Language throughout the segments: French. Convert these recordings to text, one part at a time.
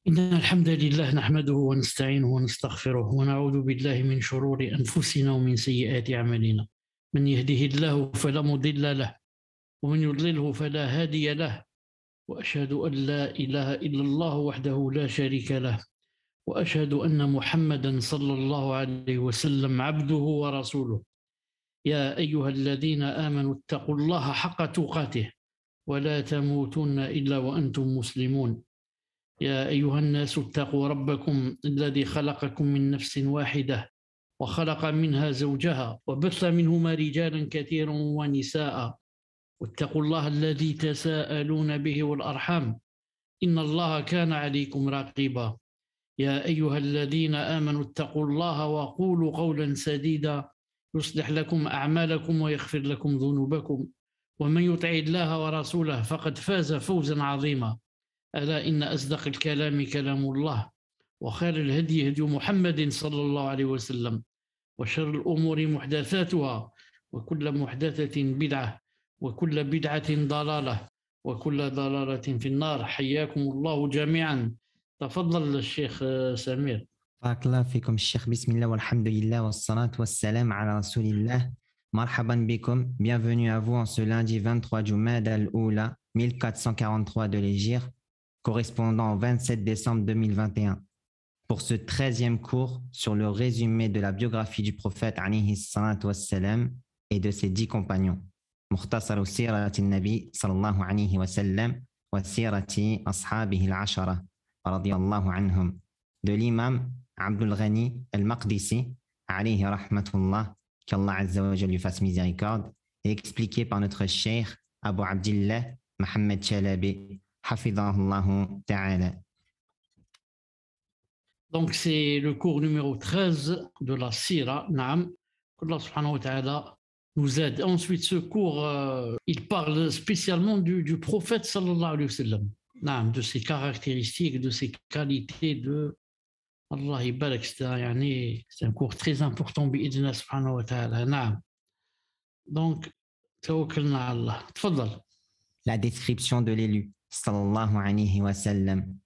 إن الحمد لله نحمده ونستعينه ونستغفره ونعوذ بالله من شرور أنفسنا ومن سيئات أعمالنا. من يهده الله فلا مضل له ومن يضلله فلا هادي له، وأشهد أن لا إله إلا الله وحده لا شريك له، وأشهد أن محمدا صلى الله عليه وسلم عبده ورسوله. يا أيها الذين آمنوا اتقوا الله حق تقاته ولا تموتن إلا وأنتم مسلمون. يا أيها الناس اتقوا ربكم الذي خلقكم من نفس واحدة وخلق منها زوجها وبث منهما رجالا كثيرا ونساء، واتقوا الله الذي تساءلون به والأرحام إن الله كان عليكم رقيبا. يا أيها الذين آمنوا اتقوا الله وقولوا قولا سديدا يصلح لكم أعمالكم ويغفر لكم ذنوبكم، ومن يطع الله ورسوله فقد فاز فوزا عظيما. ألا إن أصدق الكلام كلام الله، وخير الهدي هدي محمد صلى الله عليه وسلم، وشر الأمور محدثاتها، وكل محدثة بدعة، وكل بدعة ضلالة، وكل ضلالة في النار. حياكم الله جميعا. تفضل الشيخ سمير. بارك الله فيكم الشيخ. بسم الله والحمد لله والصلاة والسلام على رسول الله. مرحبا بكم. Bienvenue à vous en ce lundi 23 Jumada al-Oula 1443 de l'Hégire, correspondant au 27 décembre 2021, pour ce 13e cours sur le résumé de la biographie du prophète alayhi salatu wassalam et de ses 10 compagnons. مختصر سيرة النبي صلى الله عليه وسلم وسيرة أصحابه العشرة رضي الله عنهم, de l'imam Abdul Ghani al-Maqdisi alayhi rahmatullah, qu'Allah Azza wa Jal lui fasse miséricorde, et expliqué par notre cheikh Abu Abdillah Mohammed Chalabi hafidhahullahu ta'ala. Donc c'est le cours numéro 13 de la Sira. Naam. Allah subhanahu wa ta'ala nous aide. Ensuite, ce cours, il parle spécialement du prophète sallallahu alayhi wa sallam. Naam, de ses caractéristiques, de ses qualités, de Allah يبارك. C'est un cours très important بإذن الله سبحانه وتعالى. نعم. Donc توكلنا على الله. تفضل. La description de l'élu sallallahu alayhi wa sallam.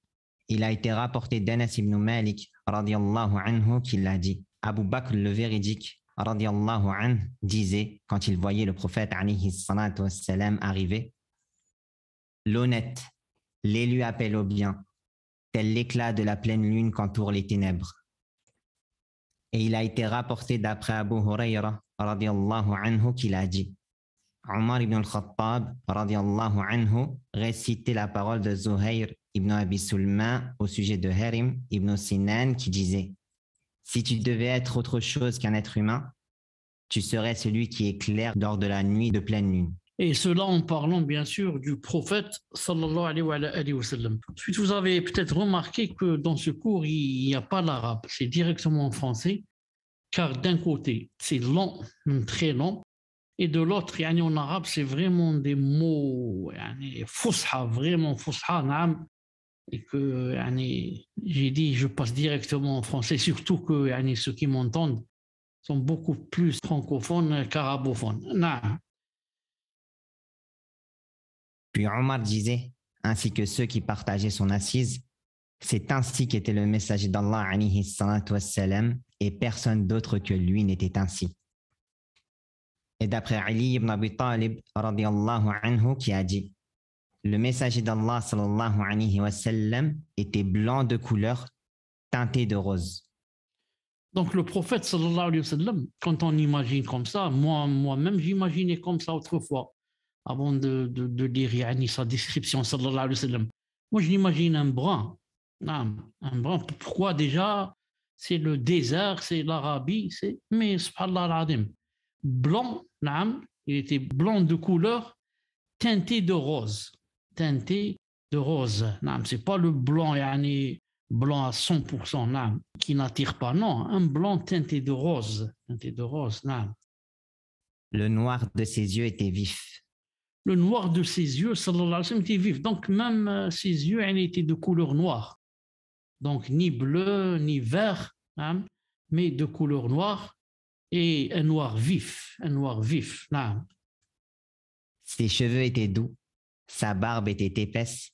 Il a été rapporté d'Anas ibn Malik radiyallahu anhu qu'il a dit: Abu Bakr le véridique radiyallahu anhu disait quand il voyait le prophète alayhi salatu wassalam arriver: l'honnête, l'élu appelle au bien, tel l'éclat de la pleine lune qu'entourent les ténèbres. Et il a été rapporté d'après Abu Hurayra radiyallahu anhu qu'il a dit: Omar ibn al-Khattab radiyallahu anhu récitait la parole de Zuhayr ibn Abi Sulma au sujet de Harim ibn Sinan qui disait: si tu devais être autre chose qu'un être humain, tu serais celui qui éclaire lors de la nuit de pleine lune. Et cela en parlant bien sûr du prophète sallallahu alayhi wa sallam. Ensuite, vous avez peut-être remarqué que dans ce cours, il n'y a pas l'arabe, c'est directement en français, car d'un côté, c'est lent, même très lent, et de l'autre, en arabe, c'est vraiment des mots fusha, vraiment fusha, naam, et que j'ai dit, je passe directement en français, surtout que ceux qui m'entendent sont beaucoup plus francophones qu'arabophones. Naam. Puis Omar disait, ainsi que ceux qui partageaient son assise: c'est ainsi qu'était le messager d'Allah alayhi salatu wassalam, et personne d'autre que lui n'était ainsi. Et d'après Ali ibn Abi Talib radiyallahu anhu qui a dit: le messager d'Allah sallallahu alayhi wa sallam était blanc de couleur, teinté de rose. Donc le prophète sallallahu alayhi wa sallam, quand on imagine comme ça, moi-même j'imaginais comme ça autrefois, avant de lire sa description sallallahu alayhi wa sallam. Moi je l'imagine un brun. Un brun. Pourquoi déjà? C'est le désert, c'est l'Arabie, mais subhanallah al-azim. Blanc, il était blanc de couleur, teinté de rose. Teinté de rose. C'est pas le blanc, blanc à 100%, qui n'attire pas, non. Un blanc teinté de rose. Teinté de rose, Le noir de ses yeux était vif. Le noir de ses yeux, sallallahu alayhi wa sallam, était vif. Donc même ses yeux étaient de couleur noire. Donc ni bleu, ni vert, mais de couleur noire. Et un noir vif, Ses cheveux étaient doux, sa barbe était épaisse,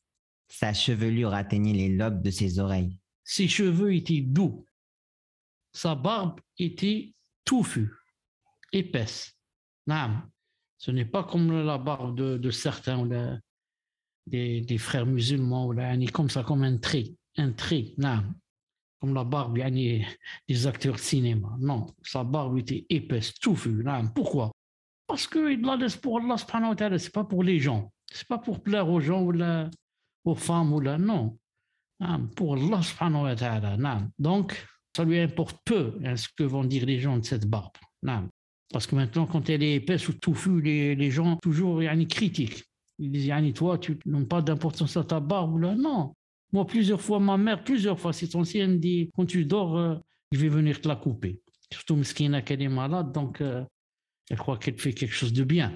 Sa chevelure atteignait les lobes de ses oreilles. Ses cheveux étaient doux. Sa barbe était touffue, épaisse. Naam. Ce n'est pas comme la barbe de certains ou des frères musulmans, ou comme ça, comme un trait. Naam. Comme la barbe des acteurs de cinéma. Non, sa barbe était épaisse, touffue. Naam. Pourquoi? Parce qu'il la laisse pour Allah subhanahu wa ta'ala, c'est pas pour les gens. C'est pas pour plaire aux gens ou aux femmes ou là, non. Pour Allah subhanahu wa ta'ala. Donc, ça lui importe peu ce que vont dire les gens de cette barbe. Parce que maintenant, quand elle est épaisse ou touffue, les gens toujours critiquent. Ils disent, toi, tu n'as pas d'importance à ta barbe. Là. Non. Moi, ma mère, plusieurs fois, c'est son elle me dit, quand tu dors, je vais venir te la couper. Surtout Mskina qu'elle est malade, donc elle croit qu'elle fait quelque chose de bien.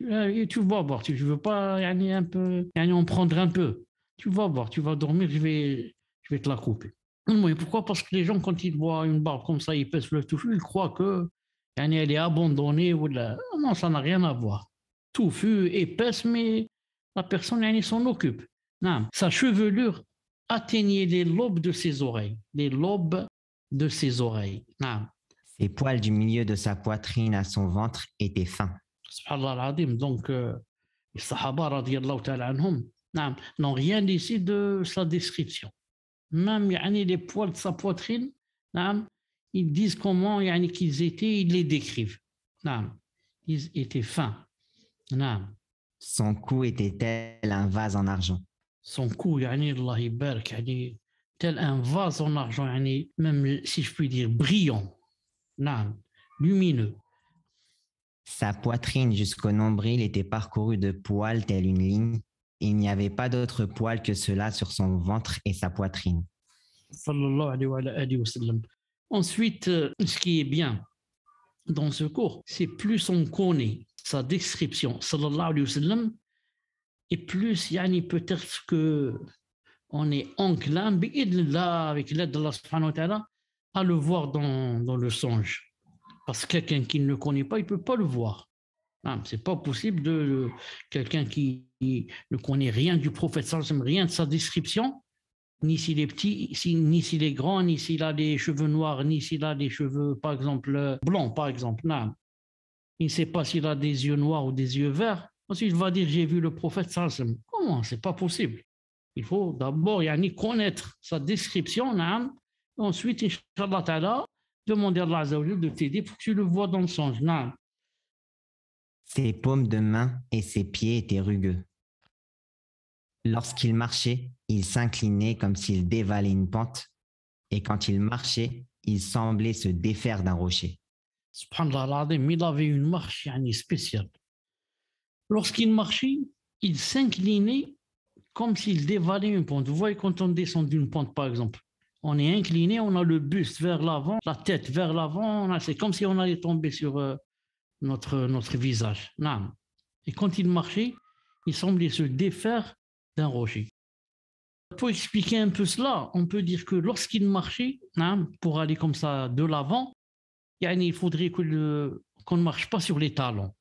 Et tu vas voir, tu ne veux pas un peu, en prendre un peu. Tu vas voir, tu vas dormir, je vais te la couper. Oui, pourquoi? Parce que les gens, quand ils voient une barbe comme ça, ils pèsent le touffu, ils croient que elle est abandonnée. Non, ça n'a rien à voir. Touffu, épaisse, mais la personne s'en occupe. Non. Sa chevelure atteignait les lobes de ses oreilles. Les lobes de ses oreilles. Non. Les poils du milieu de sa poitrine à son ventre étaient fins. Subhanallah al-Azim. Donc, les Sahaba, radiyallahu ta'ala anhum, n'ont rien ici de sa description. Même les poils de sa poitrine, ils disent comment qu'ils étaient, ils les décrivent. Ils étaient fins. Son cou était tel un vase en argent. Son cou, Allah yibarak, tel un vase en argent, même si je puis dire brillant, lumineux. Sa poitrine jusqu'au nombril était parcourue de poils telle une ligne. Il n'y avait pas d'autre poils que cela sur son ventre et sa poitrine. Ensuite, ce qui est bien dans ce cours, c'est plus on connaît sa description, sallallahu alayhi wa sallam, et plus peut-être que on est enclin, avec l'aide d'Allah subhanahu wa ta'ala, à le voir dans le songe. Parce que quelqu'un qui ne le connaît pas, il ne peut pas le voir. Ce n'est pas possible de quelqu'un qui ne connaît rien du prophète, rien de sa description, ni s'il est petit, ni s'il est grand, ni s'il a des cheveux noirs, ni s'il a des cheveux, par exemple, blancs, par exemple. Il ne sait pas s'il a des yeux noirs ou des yeux verts. Ensuite, il va dire, j'ai vu le prophète. Comment? Ce n'est pas possible. Il faut d'abord connaître sa description. Ensuite, Inch'Allah Ta'ala, demander à Allah Azza wa Jalla de t'aider pour que tu le vois dans le songe. Ses paumes de main et ses pieds étaient rugueux. Lorsqu'il marchait, il s'inclinait comme s'il dévalait une pente, et quand il marchait, il semblait se défaire d'un rocher. Subhanallah, il avait une marche spéciale. Lorsqu'il marchait, il s'inclinait comme s'il dévalait une pente. Vous voyez, quand on descend d'une pente, par exemple, on est incliné, on a le buste vers l'avant, la tête vers l'avant, c'est comme si on allait tomber sur notre visage. Et quand il marchait, il semblait se défaire d'un rocher. Pour expliquer un peu cela, on peut dire que lorsqu'il marchait, pour aller comme ça de l'avant, il faudrait qu'on ne marche pas sur les talons.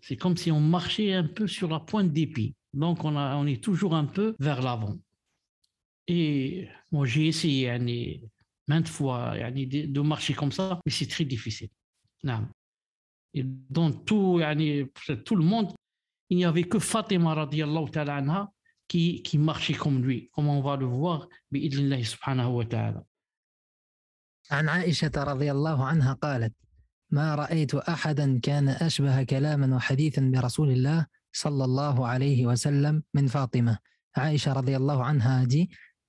C'est comme si on marchait un peu sur la pointe des pieds. Donc on est toujours un peu vers l'avant. Et moi j'ai essayé maintes fois de marcher comme ça, mais c'est très difficile. Et dans tout le monde, il n'y avait que Fatima radiyallahu ta'ala anha qui marchait comme lui, comme on va le voir bi'idhnillahi subhanahu wa ta'ala. عن عائشة رضي الله عنها قالت: ما رأيت أحدا كان أشبه كلاما وحديثا برسول الله صلى الله عليه وسلم من فاطمة. Aïcha radiallahu anha a dit: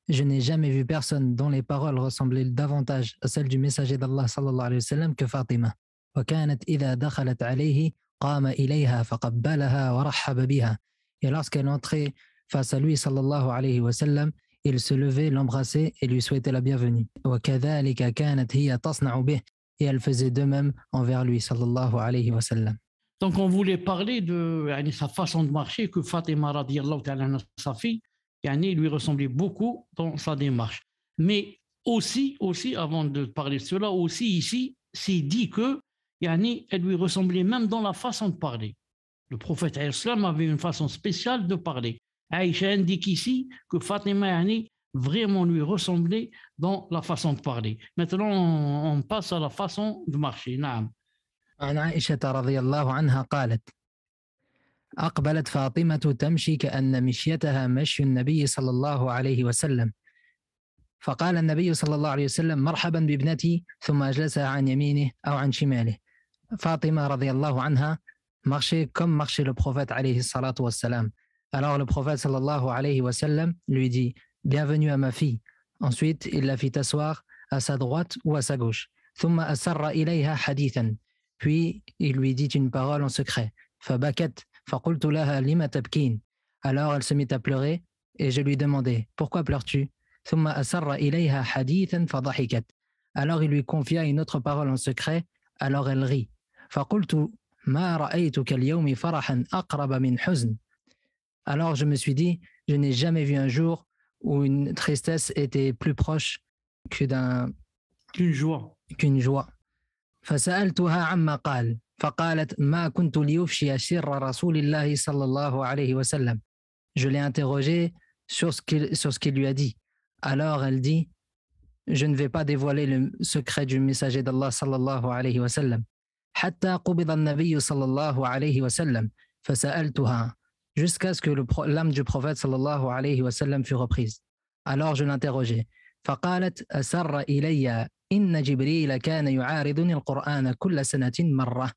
je n'ai jamais vu personne dont les paroles ressemblaient davantage à celles du messager d'Allah sallallahu alayhi wa sallam que Fatima. وكانت إذا دخلت عليه قام إليها فقبلها ورحب بها. Et lorsqu'elle entrait face à lui sallallahu alayhi wa sallam, il se levait, l'embrassait et lui souhaitait la bienvenue. وكذلك كانت هي تصنع به. Et elle faisait de même envers lui sallallahu alayhi wa sallam. Donc on voulait parler de sa façon de marcher, que Fatima radiyallahu ta'ala, sa fille, lui ressemblait beaucoup dans sa démarche. Mais aussi, avant de parler de cela, aussi ici, c'est dit que elle lui ressemblait même dans la façon de parler. Le prophète islam avait une façon spéciale de parler. Aïcha indique ici que Fatima yani, vraiment lui ressemblait dans la façon de parler. Maintenant, on passe à la façon de marcher. نعم. عن عائشة رضي الله عنها قالت: أقبلت فاطمة تمشي كأن مشيتها مشي النبي صلى الله عليه وسلم، فقال النبي صلى الله عليه وسلم: مرحبا بابنتي، ثم أجلسها عن يمينه أو عن شماله. Fatima radiallahu anha marchait comme marchait le prophète alayhi salatu wassalam. Alors le prophète sallallahu alayhi wa sallam lui dit: bienvenue à ma fille. Ensuite, il la fit asseoir à sa droite ou à sa gauche. ثم أسر إليها حديثا. Puis il lui dit une parole en secret. فبكت فقلت لها لم تبكين. Alors elle se mit à pleurer et je lui demandai: pourquoi pleures-tu? ثم أسر إليها حديثا فضحكت. Alors il lui confia une autre parole en secret, alors elle rit. فقلت ما رأيتك اليوم فرحا أقرب من حزن. Alors je me suis dit, je n'ai jamais vu un jour où une tristesse était plus proche qu'une joie. فسألتها عما قال فقالت ما كنت ليفشي سر رسول الله صلى الله عليه وسلم. Je l'ai interrogée sur ce qu'il lui a dit. Alors elle dit: je ne vais pas dévoiler le secret du messager d'Allah sallallahu alayhi wa sallam. حتى قبض النبي صلى الله عليه وسلم فسألتها, jusqu'à ce que l'âme du prophète sallallahu alayhi wa sallam fut reprise. Alors je l'interrogeai. فقالت: أسر إلي إن جبريل كان يعارضني القرآن كل سنة مرة.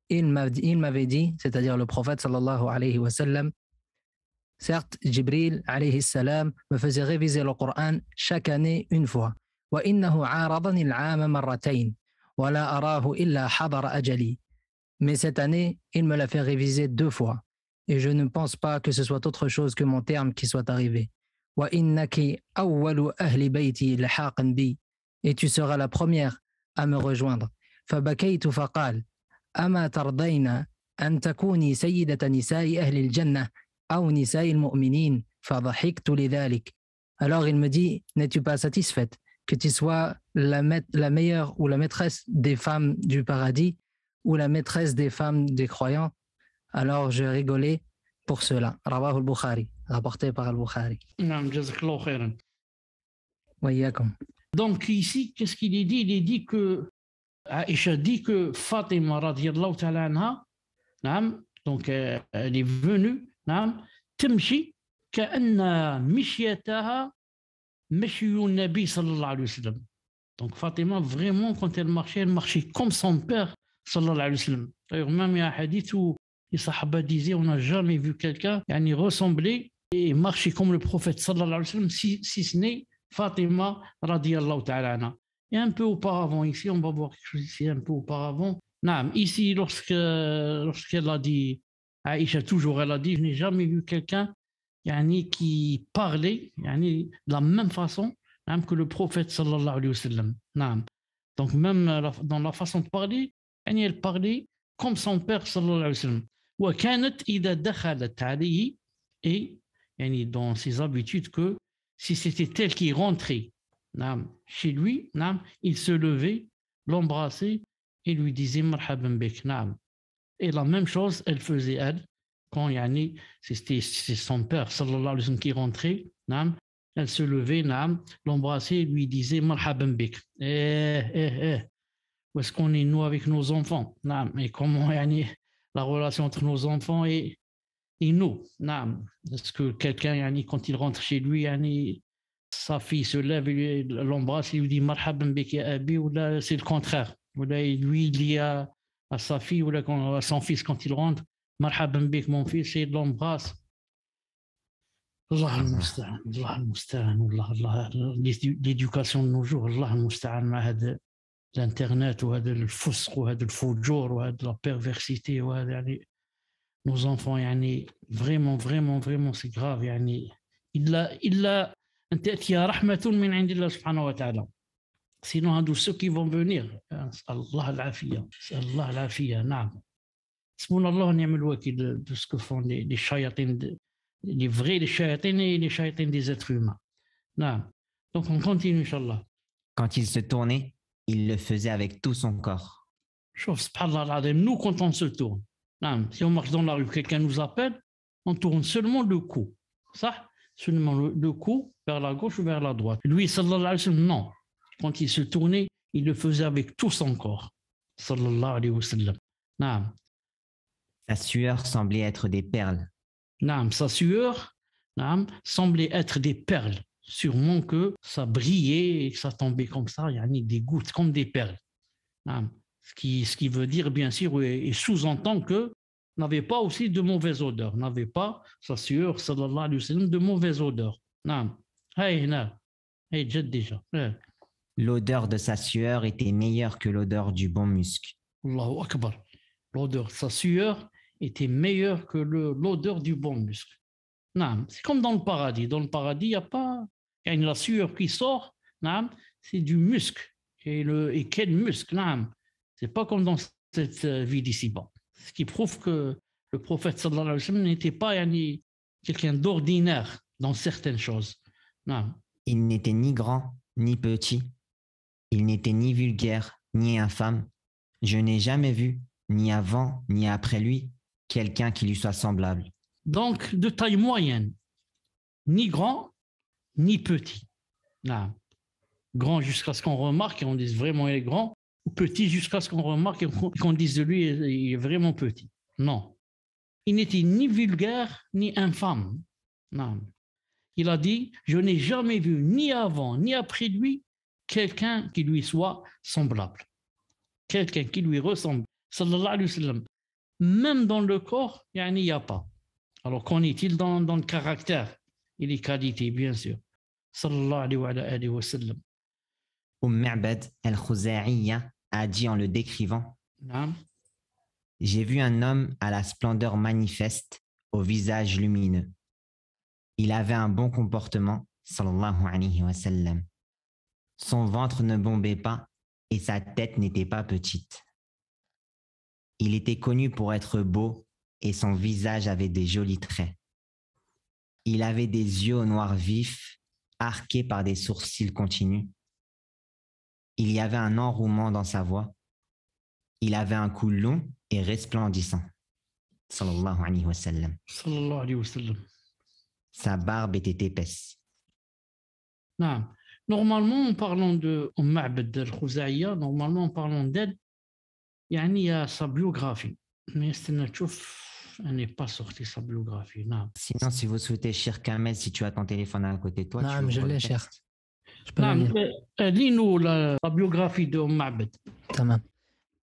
Il m'avait dit, c'est-à-dire le prophète sallallahu alayhi wa sallam, certes, Jibril alayhi salam me faisait réviser le Coran chaque année une fois. وإنه عارضني العام مرتين ولا أراه إلا حضر أجلي. Mais cette année, il me l'a fait réviser 2 fois. Et je ne pense pas que ce soit autre chose que mon terme qui soit arrivé. وإنك أول أهل بيتي لحاقا بي. Et tu seras la première à me rejoindre. فبكيت فقال: أما ترضين أن تكوني سيدة نساء أهل الجنة أو نساء المؤمنين فضحكت لذلك. Alors il me dit: n'es-tu pas satisfaite que tu sois la meilleure ou la maîtresse des femmes du paradis ou la maîtresse des femmes des croyants? Alors je rigolais pour cela. Rawahu al-Bukhari, rapporté par al-Bukhari. نعم جزاك الله خيرا. وإياكم. Donc ici, qu'est-ce qu'il est dit? Il est dit que Aïcha dit que Fatima radiallahu ta'ala anha, donc elle est venue, تمشي كأن مشيتها مشي النبي صلى الله عليه وسلم. Donc Fatima, vraiment, quand elle marchait comme son père sallallahu alayhi wa sallam. D'ailleurs, même il y a un hadith où les sahaba disaient: on n'a jamais vu quelqu'un ressembler et marcher comme le prophète sallallahu alayhi wa sallam, si ce n'est Fatima radiallahu ta'ala anha. Et un peu auparavant, ici, on va voir quelque chose ici, un peu auparavant. Ici, lorsqu'elle a dit, Aïcha toujours, elle a dit: je n'ai jamais vu quelqu'un qui parlait de la même façon que le prophète sallallahu alayhi wa sallam. Donc même dans la façon de parler, elle parlait comme son père sallallahu alayhi wa sallam. وكانت إذا دخلت عليه, et dans ses habitudes, que si c'était elle qui rentrait chez lui, il se levait, l'embrassait et lui disait marhaban bik. Et la même chose elle faisait, elle, quand c'est son père sallallahu alayhi wa sallam qui rentrait, elle se levait, l'embrassait et lui disait marhaban bik. Où est-ce qu'on est nous avec nos enfants? Et comment la relation entre nos enfants et nous? Est-ce que quelqu'un, quand il rentre chez lui, sa fille se lève et l'embrasse et lui dit marhaban bik ya abi, ou là c'est le contraire, ou là lui il dit à sa fille ou là à son fils quand il rentre marhaban bik mon fils, et il l'embrasse. Allah al-Musta'an, Allah al-Musta'an, Allah, l'éducation de nos jours, Allah al-Musta'an, مع هذا l'internet وهذا الفسق وهذا الفجور وهذا la perversité وهذا nos enfants vraiment vraiment vraiment c'est grave إلا أن تأتي رحمة من عند الله سبحانه وتعالى. Sinon هادو ceux qui vont venir, الله العافية, الله العافية. نعم حسبنا الله ونعم الوكيل de ce que font les chayatines, les vrais les chayatines et les chayatines des êtres humains. نعم. Donc on continue Inch'Allah. Quand il se tournait, il le faisait avec tout son corps. شوف سبحان الله العظيم, nous quand on se tourne, si on marche dans la rue, quelqu'un nous appelle, on tourne seulement le cou. Ça, seulement le cou vers la gauche ou vers la droite. Lui, sallallahu alayhi wa sallam, non. Quand il se tournait, il le faisait avec tout son corps. Sallallahu alayhi wa sallam. Naam. Sa sueur semblait être des perles. Naam. Sa sueur, naam, semblait être des perles. Sûrement que ça brillait et que ça tombait comme ça, il y a des gouttes comme des perles. Naam. Ce qui veut dire, bien sûr, et sous-entend que n'avait pas aussi de mauvaise odeur, n'avait pas sa sueur, sallallahu alayhi wa sallam, de mauvaise odeur. Naam. Hey, naam. Hey, j'ai déjà. L'odeur de sa sueur était meilleure que l'odeur du bon musc. Allahu Akbar. L'odeur de sa sueur était meilleure que l'odeur du bon muscle. Naam. C'est comme dans le paradis. Dans le paradis, il n'y a pas. Il y a la sueur qui sort, naam, c'est du muscle. Et quel muscle, naam. C'est pas comme dans cette vie d'ici-bas. Ce qui prouve que le prophète sallallahu alayhi wa sallam n'était pas quelqu'un d'ordinaire dans certaines choses. Naam. Il n'était ni grand, ni petit. Il n'était ni vulgaire, ni infâme. Je n'ai jamais vu, ni avant, ni après lui, quelqu'un qui lui soit semblable. Donc, de taille moyenne, ni grand, ni petit. Naam. Grand jusqu'à ce qu'on remarque et on dise vraiment il est grand, ou petit jusqu'à ce qu'on remarque et qu'on dise de lui il est vraiment petit. Non. Il n'était ni vulgaire, ni infâme. Non. Il a dit, je n'ai jamais vu ni avant, ni après lui, quelqu'un qui lui soit semblable. Quelqu'un qui lui ressemble. Sallallahu alayhi wa sallam. Même dans le corps, il n'y a pas. Alors qu'en est-il dans le caractère et les qualités, bien sûr. Sallallahu alayhi wa sallam. Ma'bad al-Khuza'iyya a dit en le décrivant, Naam. j'ai vu un homme à la splendeur manifeste, au visage lumineux. Il avait un bon comportement, sallallahu alayhi wa sallam. Son ventre ne bombait pas et sa tête n'était pas petite. Il était connu pour être beau et son visage avait des jolis traits. Il avait des yeux au noir vif, arqués par des sourcils continus. Il y avait un enrouement dans sa voix. Il avait un cou long et resplendissant. Sallallahu alayhi wa sallam. Sallallahu alayhi wa sallam. Sa barbe était épaisse. Non. Normalement, en parlant de Ma'bad al-Khuza'iyya, normalement, en parlant d'elle, il y a sa biographie. Mais elle n'est pas sortie sa biographie. Non. Sinon, si vous souhaitez, Cheikh Kamel, si tu as ton téléphone à côté de toi, Non, tu je ouvres le l'ai, texte. Cheikh. Je peux le lire. lis-nous la biographie de Ma'bad. تمام.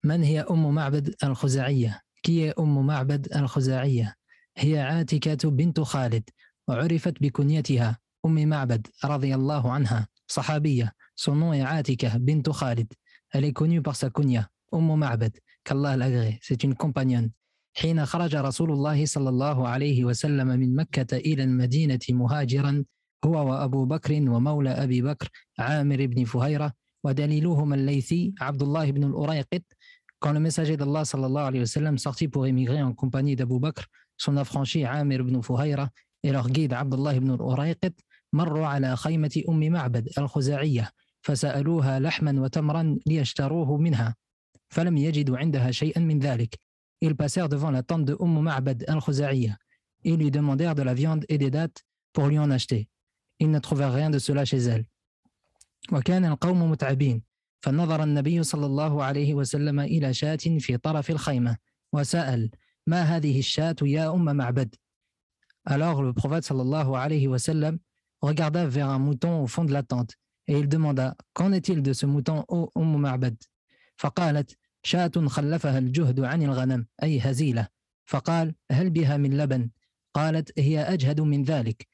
من هي معبد الخزاعية؟ كي معبد الخزاعية هي عاتكة بنت خالد وعرفت بكنيتها معبد رضي الله عنها صحابية. Son nom est Atika bint Khalid. Elle est connue par sa kunya معبد qu'Allah l'agrée. C'est une compagnonne. حين خرج رسول الله صلى الله عليه وسلم من مكة إلى المدينة مهاجرا هو وأبو بكر ومولى أبي بكر عامر بن فهيرة ودليلهما الليثي عبد الله بن الأريقط. Quand le messager d'Allah sallallahu alayhi wa sallam sortit pour émigrer en compagnie d'Abu Bakr, son affranchi Amir ibn Fuhayra et leur guide Abdullah ibn al-Urayqit مروا على خيمة معبد الخزاعية فسألوها لحما وتمرا ليشتروه منها فلم يجدوا عندها شيئا من ذلك. Ils passèrent devant la tente de Ma'bad al-Khuza'iyya et lui demandèrent de la viande et des dattes pour lui en acheter. Ils ne trouvèrent rien de cela chez elle. وكان القوم متعبين فنظر النبي صلى الله عليه وسلم إلى شاة في طرف الخيمة وسأل ما هذه الشاة يا معبد. Alors le prophète sallallahu alayhi wa sallam regarda vers un mouton au fond de la tente et il demanda qu'en est-il de ce mouton ô Ma'bad. فقالت شاة خلفها الجهد عن الغنم أي هزيلة. فقال هل بها من لبن. قالت هي أجهد من ذلك.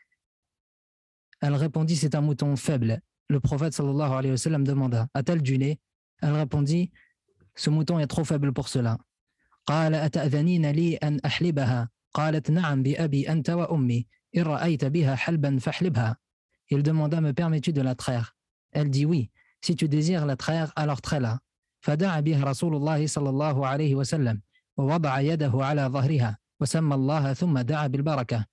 Elle répondit c'est un mouton faible. Le prophète sallallahu alayhi wa sallam demanda a-t-elle du lait. Elle répondit ce mouton est trop faible pour cela. قال أتأذنين لي أن أحلبها. قالت نعم بأبي أنت وأمي إن رأيت بها حلبا فاحلبها. Il demanda me permets-tu de la traire. Elle dit oui, si tu désires la traire alors traire-la. فدعا بها رسول الله صلى الله عليه وسلم ووضع يده على ظهرها وسمى الله ثم دعا بالبركة.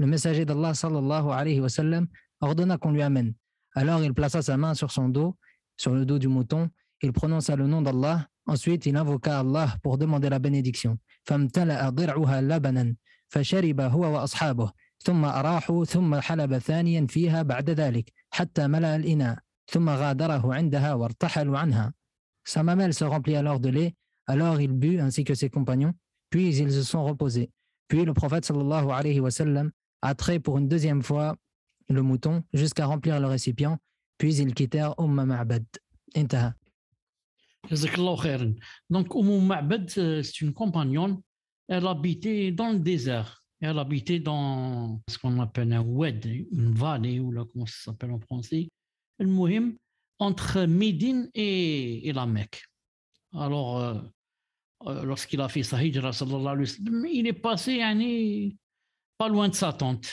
Le messager d'Allah sallallahu alayhi wa sallam ordonna qu'on lui amène. Alors il plaça sa main sur son dos, sur le dos du mouton, il prononça le nom d'Allah, ensuite il invoqua Allah pour demander la bénédiction. فامتلأ ضرعها لبنا فشرب هو وأصحابه. ثم أراحوا ثم حلب ثانيا فيها بعد ذلك حتى ملأ الإناء ثم غادره عندها وارتحلوا عنها. Sa mamelle se remplit alors de lait, alors il but ainsi que ses compagnons, puis ils se sont reposés. Puis le prophète sallallahu alayhi wa sallam a trait pour une deuxième fois le mouton jusqu'à remplir le récipient, puis ils quittèrent Ma'bad. Intaha. Jazakallahu khairan. Donc, Ma'bad, c'est une compagnonne. Elle habitait dans le désert. Elle habitait dans ce qu'on appelle un oued, une vallée, ou là, comment ça s'appelle en français. Le Mouhim, entre Médine et la Mecque. Alors, lorsqu'il a fait sa hijra, sallallahu alayhi wa sallam, il est passé pas loin de sa tente.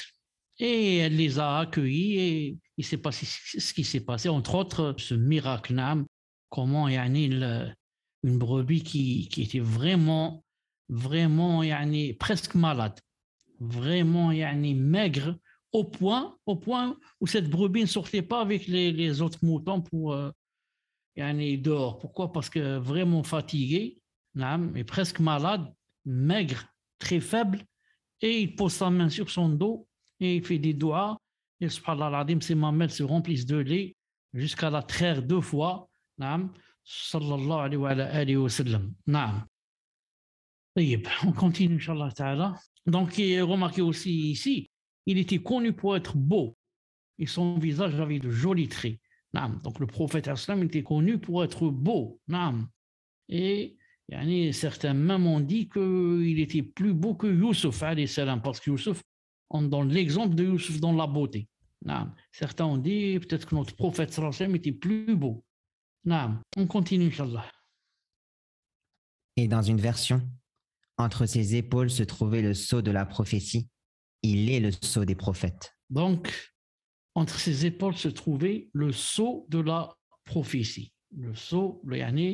Et elle les a accueillis et il s'est passé ce qui s'est passé, entre autres, ce miracle, comment une brebis qui était vraiment presque malade, vraiment maigre, au point où cette brebis ne sortait pas avec les autres moutons pour dehors. Pourquoi? Parce que vraiment fatiguée, et presque malade, maigre, très faible, et il pose sa main sur son dos et il fait des doigts, et subhanallah al-azim, ses mamelles se remplissent de lait jusqu'à la traire 2 fois, sallallahu alayhi wa sallam. On continue, Inch'Allah ta'ala. Donc, remarquez aussi ici, il était connu pour être beau et son visage avait de jolis traits. Donc, le prophète islam était connu pour être beau. Et certains même ont dit qu'il était plus beau que Youssouf, parce que Youssouf, on donne l'exemple de Youssouf dans la beauté. Certains ont dit peut-être que notre prophète sallam était plus beau. On continue, Inch'Allah. Et dans une version, entre ses épaules se trouvait le sceau de la prophétie. Il est le sceau des prophètes. Donc, entre ses épaules se trouvait le sceau de la prophétie. Le sceau,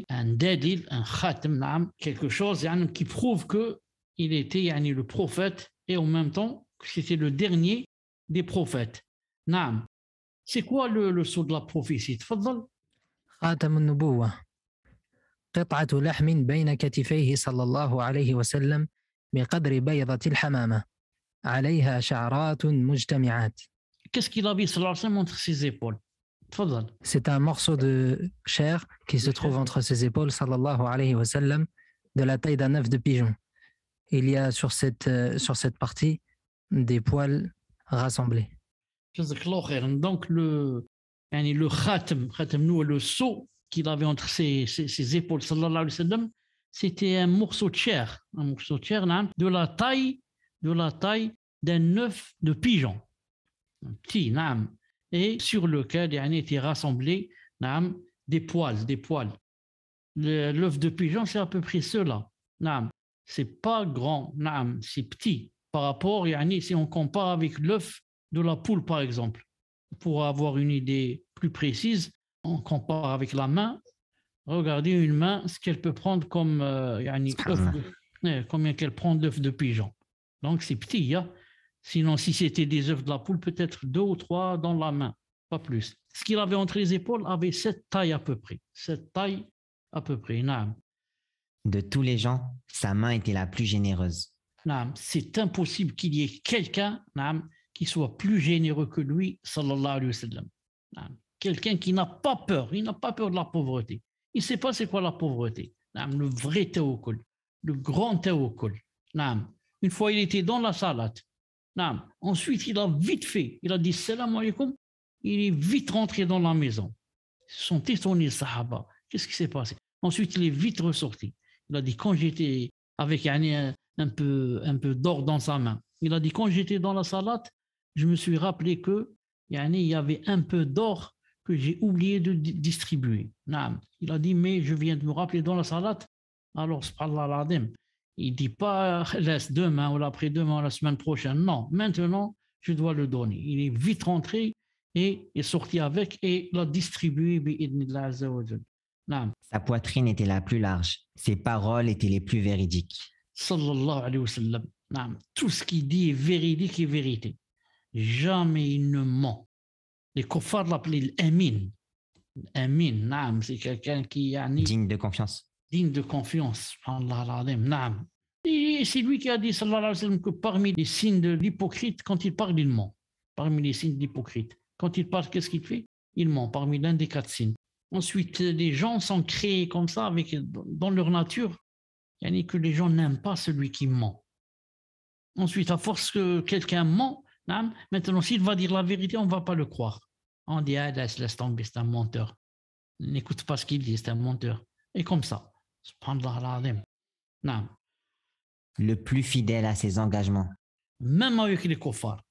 un dalil, un khatam, quelque chose qui prouve qu'il était le prophète et en même temps que c'était le dernier des prophètes. C'est quoi le sceau de la prophétie? Tfaddal. خاتم النبوة قطعة لحم بين كتفيه صلى الله عليه وسلم بقدر بيضة الحمامة عليها شعرات مجتمعات. Qu'est-ce qu'il avait sallallahu alayhi wa sallam entre ses épaules? Tfaddal. C'est un morceau de chair qui se trouve entre ses épaules sallallahu alayhi wa sallam de la taille d'un œuf de pigeon. Il y a sur cette partie des poils rassemblés. Donc le khatam, le sceau qu'il avait entre ses épaules, sallallahu alayhi wa sallam, c'était un morceau de chair de la taille d'un œuf de pigeon, un petit, et sur lequel étaient rassemblés des poils. L'œuf de pigeon, c'est à peu près cela. C'est pas grand, c'est petit par rapport, si on compare avec l'œuf de la poule, par exemple. Pour avoir une idée plus précise, on compare avec la main. Regardez une main, ce qu'elle peut prendre comme combien qu'elle prend d'œufs de pigeon. Donc c'est petit. Sinon, si c'était des œufs de la poule, peut-être 2 ou 3 dans la main, pas plus. Ce qu'il avait entre les épaules avait cette taille à peu près. De tous les gens, sa main était la plus généreuse. C'est impossible qu'il y ait quelqu'un qui soit plus généreux que lui, sallallahu alayhi wa sallam. Quelqu'un qui n'a pas peur, il n'a pas peur de la pauvreté. Il ne sait pas c'est quoi la pauvreté. Le vrai tawakkul, le grand tawakkul. Une fois, il était dans la salat. Ensuite, il a vite fait. Il a dit salam alaykoum. Il est vite rentré dans la maison. Ils se sont étonnés, les sahaba. Qu'est-ce qui s'est passé? Ensuite, il est vite ressorti. Il a dit quand j'étais avec un peu d'or dans sa main. Il a dit quand j'étais dans la salat, je me suis rappelé que il y avait un peu d'or que j'ai oublié de distribuer. Il a dit mais je viens de me rappeler dans la salat. Alors subhanallah al-azim, il dit pas laisse demain ou après-demain ou la semaine prochaine. Non, maintenant je dois le donner. Il est vite rentré et est sorti avec et l'a distribué bi'idnillah azza wa jal. Sa poitrine était la plus large. Ses paroles étaient les plus véridiques. Sallallahu alayhi wa sallam. Tout ce qu'il dit est véridique et vérité. Jamais il ne ment. Les kuffars l'appelaient l'amin. L'amin, c'est quelqu'un qui digne de confiance. Digne de confiance. Et Et c'est lui qui a dit, sallallahu alayhi wa sallam, que parmi les signes de l'hypocrite, quand il parle, il ment. Parmi les signes de l'hypocrite. Quand il parle, qu'est-ce qu'il fait? Il ment, parmi l'un des 4 signes. Ensuite, les gens sont créés comme ça, dans leur nature, yani que les gens n'aiment pas celui qui ment. Ensuite, à force que quelqu'un ment, maintenant, s'il va dire la vérité, on ne va pas le croire. On dit, ah, laisse tomber, c'est un menteur. N'écoute pas ce qu'il dit, c'est un menteur. Et comme ça, subhanallah al-azim. Non. Le plus fidèle à ses engagements. Même avec les kuffars.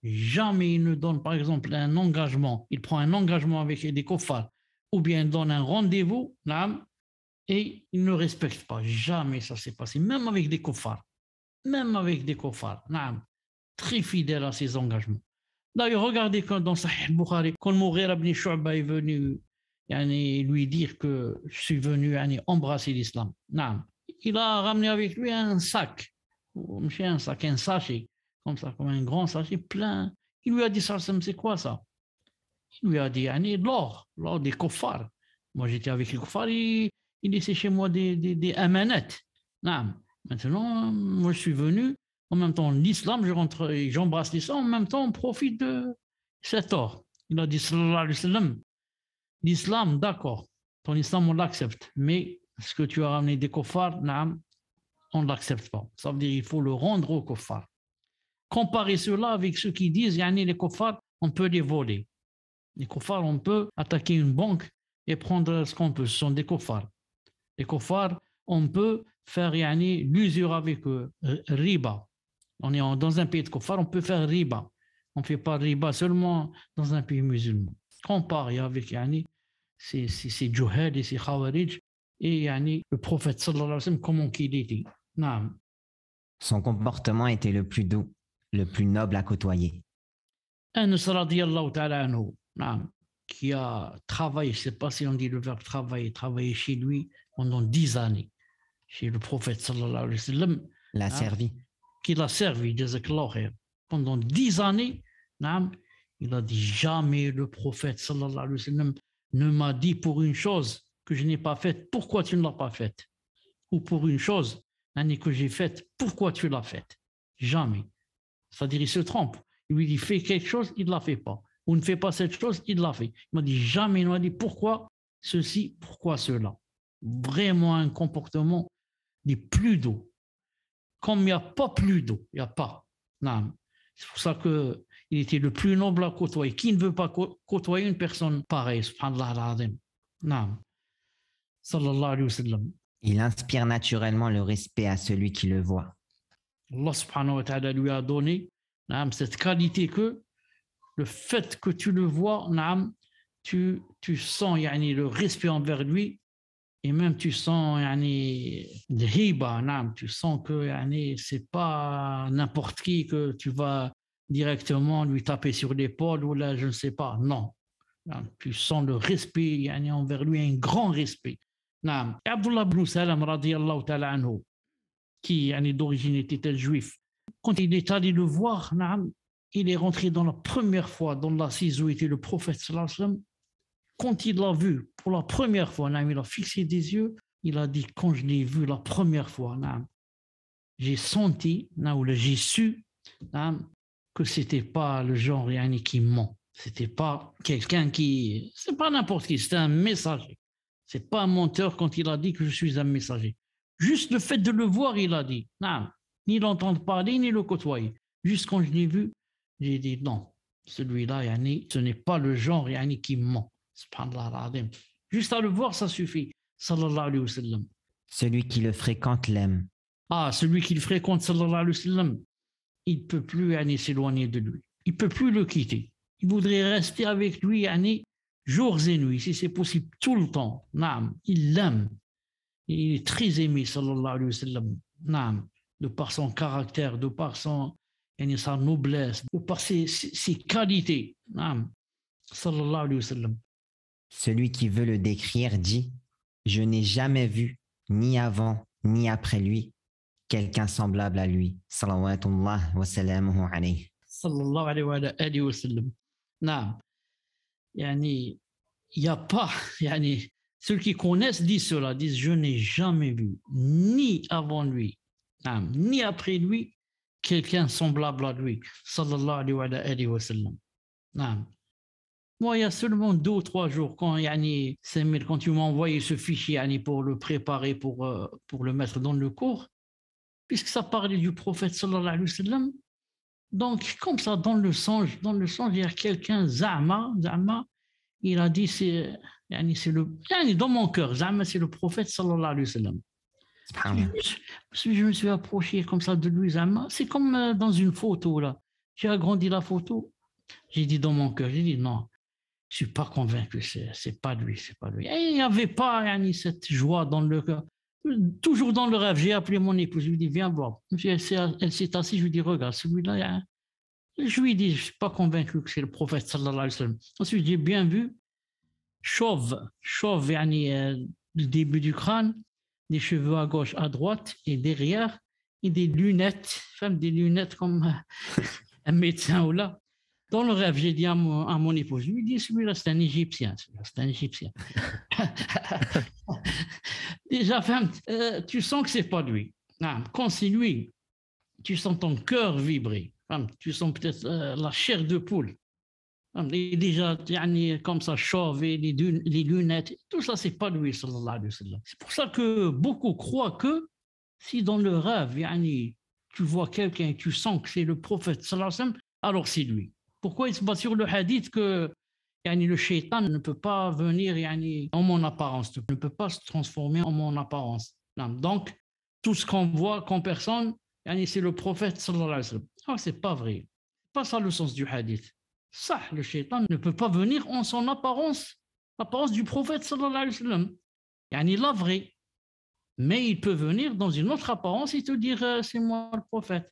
Jamais il ne donne, par exemple, un engagement. Il prend un engagement avec des kuffars. Ou bien il donne un rendez-vous, et il ne respecte pas. Jamais ça s'est passé. Même avec des kuffars. Même avec des kuffars. Très fidèle à ses engagements. D'ailleurs, regardez quand dans Sahih al-Bukhari, quand Mughira ibn Shu'ba est venu lui dire que je suis venu embrasser l'islam. Il a ramené avec lui un sac, un sachet, comme ça, comme un grand sachet plein. Il lui a dit, c'est quoi ça? Il lui a dit, l'or des kuffars. Moi, j'étais avec les kuffars, il laissait chez moi des amanettes. Maintenant, moi, je suis venu. En même temps, l'islam, je rentre et j'embrasse l'islam. En même temps, on profite de cet or. Il a dit, sallallahu alayhi wa sallam, l'islam, d'accord, ton islam, on l'accepte. Mais ce que tu as ramené des kuffars, on ne l'accepte pas. Ça veut dire qu'il faut le rendre aux kuffars. Comparez cela avec ceux qui disent, les kuffars, on peut les voler. Les kuffars, on peut attaquer une banque et prendre ce qu'on peut. Ce sont des kuffars. Les kuffars, on peut faire l'usure avec eux, riba. On est dans un pays de kuffar, on peut faire riba. On ne fait pas riba seulement dans un pays musulman. Comparé avec ces djouhad et ces khawarij et le prophète sallallahu alayhi wa sallam, comment qu'il était. Son comportement était le plus doux, le plus noble à côtoyer. Anas radiyallahu ta'ala anhu, qui a travaillé, je ne sais pas si on dit le verbe travailler chez lui pendant 10 années. Chez le prophète sallallahu alayhi wa sallam. L'a servi. Qu'il a servi, pendant 10 années, il a dit jamais le prophète sallallahu alayhi wa sallam ne m'a dit pour une chose que je n'ai pas faite, pourquoi tu ne l'as pas faite? Ou pour une chose que j'ai faite, pourquoi tu l'as faite? Jamais. C'est-à-dire, il se trompe. Il lui dit fais quelque chose, il ne la fait pas. Ou ne fais pas cette chose, il l'a fait. Il m'a dit jamais, il m'a dit pourquoi ceci, pourquoi cela. Vraiment un comportement des plus doux. Comme il n'y a pas plus d'eau, il n'y a pas. C'est pour ça qu'il était le plus noble à côtoyer. Qui ne veut pas côtoyer une personne pareille, subhanallah al-azim. Sallallahu alayhi wa sallam. Il inspire naturellement le respect à celui qui le voit. Allah subhanahu wa ta'ala lui a donné cette qualité que le fait que tu le vois, tu sens le respect envers lui. Et même tu sens le hiba, tu sens que c'est pas n'importe qui que tu vas directement lui taper sur l'épaule ou là je ne sais pas, non. Tu sens le respect envers lui, un grand respect. Abdullah ibn Salam radiyallahu ta'ala anhu, qui d'origine était juif, quand il est allé le voir, il est rentré dans la première fois dans l'assise où était le prophète sallallahu alayhi wa sallam. Quand il l'a vu pour la première fois, il a fixé des yeux, il a dit, quand je l'ai vu la première fois, j'ai senti, j'ai su que ce n'était pas le genre qui ment. Ce n'était pas quelqu'un qui... C'est pas n'importe qui, c'était un messager. Ce n'est pas un menteur quand il a dit que je suis un messager. Juste le fait de le voir, il a dit, ni l'entendre parler, ni le côtoyer. Juste quand je l'ai vu, j'ai dit, non, celui-là, ce n'est pas le genre qui ment. Juste à le voir, ça suffit. Sallallahu alayhi wa sallam. Celui qui le fréquente l'aime. Celui qui le fréquente, sallallahu alayhi wa sallam, il ne peut plus s'éloigner de lui. Il ne peut plus le quitter. Il voudrait rester avec lui jours et nuits, si c'est possible, tout le temps. Il l'aime. Il est très aimé, sallallahu alayhi wa sallam. De par son caractère, de par sa noblesse, de par ses qualités. Sallallahu alayhi wa sallam. Celui qui veut le décrire dit « Je n'ai jamais vu, ni avant, ni après lui, quelqu'un semblable à lui. » Salawatullah wa salamuhu alayhi. Sallallahu alayhi wa sallam. Il n'y a pas, ceux qui connaissent disent cela, disent « Je n'ai jamais vu, ni avant lui, ni après lui quelqu'un semblable à lui, sallallahu alayhi wa sallam. Moi, il y a seulement 2 ou 3 jours, quand tu m'as envoyé ce fichier pour le préparer, pour le mettre dans le cours, puisque ça parlait du prophète sallallahu alayhi wa sallam. Donc, comme ça, dans le songe, il y a quelqu'un, Zama, il a dit, c'est dans mon cœur, Zama, c'est le prophète sallallahu alayhi wa sallam. Je me suis approché comme ça de lui, Zama. C'est comme dans une photo, là. J'ai agrandi la photo. J'ai dit dans mon cœur, j'ai dit non, je ne suis pas convaincu, c'est pas lui, c'est pas lui. Et il n'y avait pas cette joie dans le cœur. Toujours dans le rêve, j'ai appelé mon épouse, je lui ai dit, viens voir. Elle s'est assise, je lui ai dit, regarde, celui-là, je lui ai dit, je ne suis pas convaincu que c'est le prophète sallallahu alayhi wa sallam. Ensuite, j'ai bien vu, chauve, le début du crâne, des cheveux à gauche, à droite et derrière, et des lunettes comme un médecin ou là. Dans le rêve, j'ai dit à mon épouse, je lui ai dit, celui-là, c'est un Égyptien. Déjà, tu sens que c'est pas lui. Quand c'est lui, tu sens ton cœur vibrer. Tu sens peut-être la chair de poule. Et déjà, comme ça, chauve, et les lunettes, tout ça, c'est pas lui, sallallahu alayhi wa sallam. C'est pour ça que beaucoup croient que si dans le rêve, tu vois quelqu'un et tu sens que c'est le prophète, sallallahu alayhi wa sallam, alors c'est lui. Pourquoi il se base sur le hadith que le shaitan ne peut pas venir en mon apparence, ne peut pas se transformer en mon apparence. Donc, tout ce qu'on voit comme personne, c'est le prophète sallallahu alayhi wa sallam. Ah, c'est pas vrai. C'est pas ça le sens du hadith. Ça, le shaitan ne peut pas venir en son apparence, l'apparence du prophète sallallahu alayhi wa sallam. La vraie. Mais il peut venir dans une autre apparence et te dire c'est moi le prophète.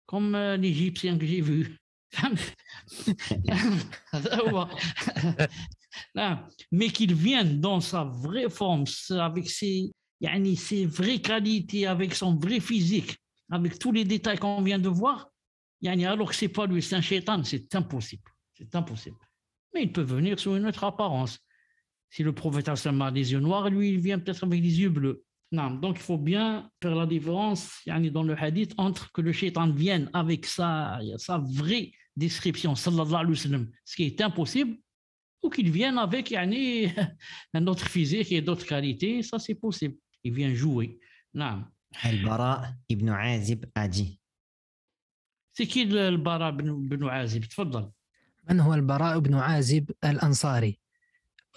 Comme l'Égyptien que j'ai vu. Mais qu'il vienne dans sa vraie forme, avec ses vraies qualités, avec son vrai physique, avec tous les détails qu'on vient de voir, alors que c'est pas lui, c'est un shaitan, c'est impossible. C'est impossible. Mais il peut venir sous une autre apparence. Si le prophète a des yeux noirs, lui, il vient peut-être avec des yeux bleus. Non, donc il faut bien faire la différence dans le hadith entre que le shaitan vienne avec sa vraie description, sallallahu alayhi wa sallam, ce qui est impossible, ou qu'il vienne avec un autre physique et d'autres qualités, ça c'est possible. Il vient jouer. Non. Al-Bara ibn Azib a dit. C'est qui le Bara ibn Azib? تفضل. من هو البراء بن عازب الأنصاري؟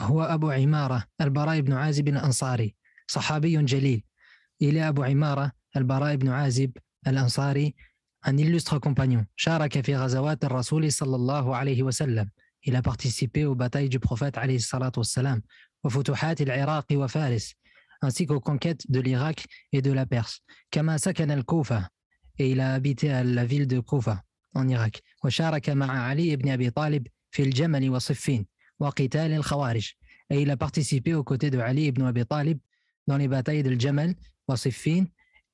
هو أبو عمارة البراء بن عازب الأنصاري، صحابي جليل. Il est Abu Imara al-Bara ibn Azib al-Ansari, un illustre compagnon. شارك في غزوات الرسول صلى الله عليه وسلم. Il a participé aux batailles du prophète عليه الصلاة والسلام وفتوحات العراق وفارس, ainsi qu'aux conquêtes de l'Irak et de la Perse. كما سكن الكوفة, et il a habité à la ville de Koufa en Irak. وشارك مع علي ibn Abi Talib في الجمل وصفين وقتال الخوارج. Et il a participé aux côtés de Ali ibn Abi Talib dans les batailles de Jamal wa Siffin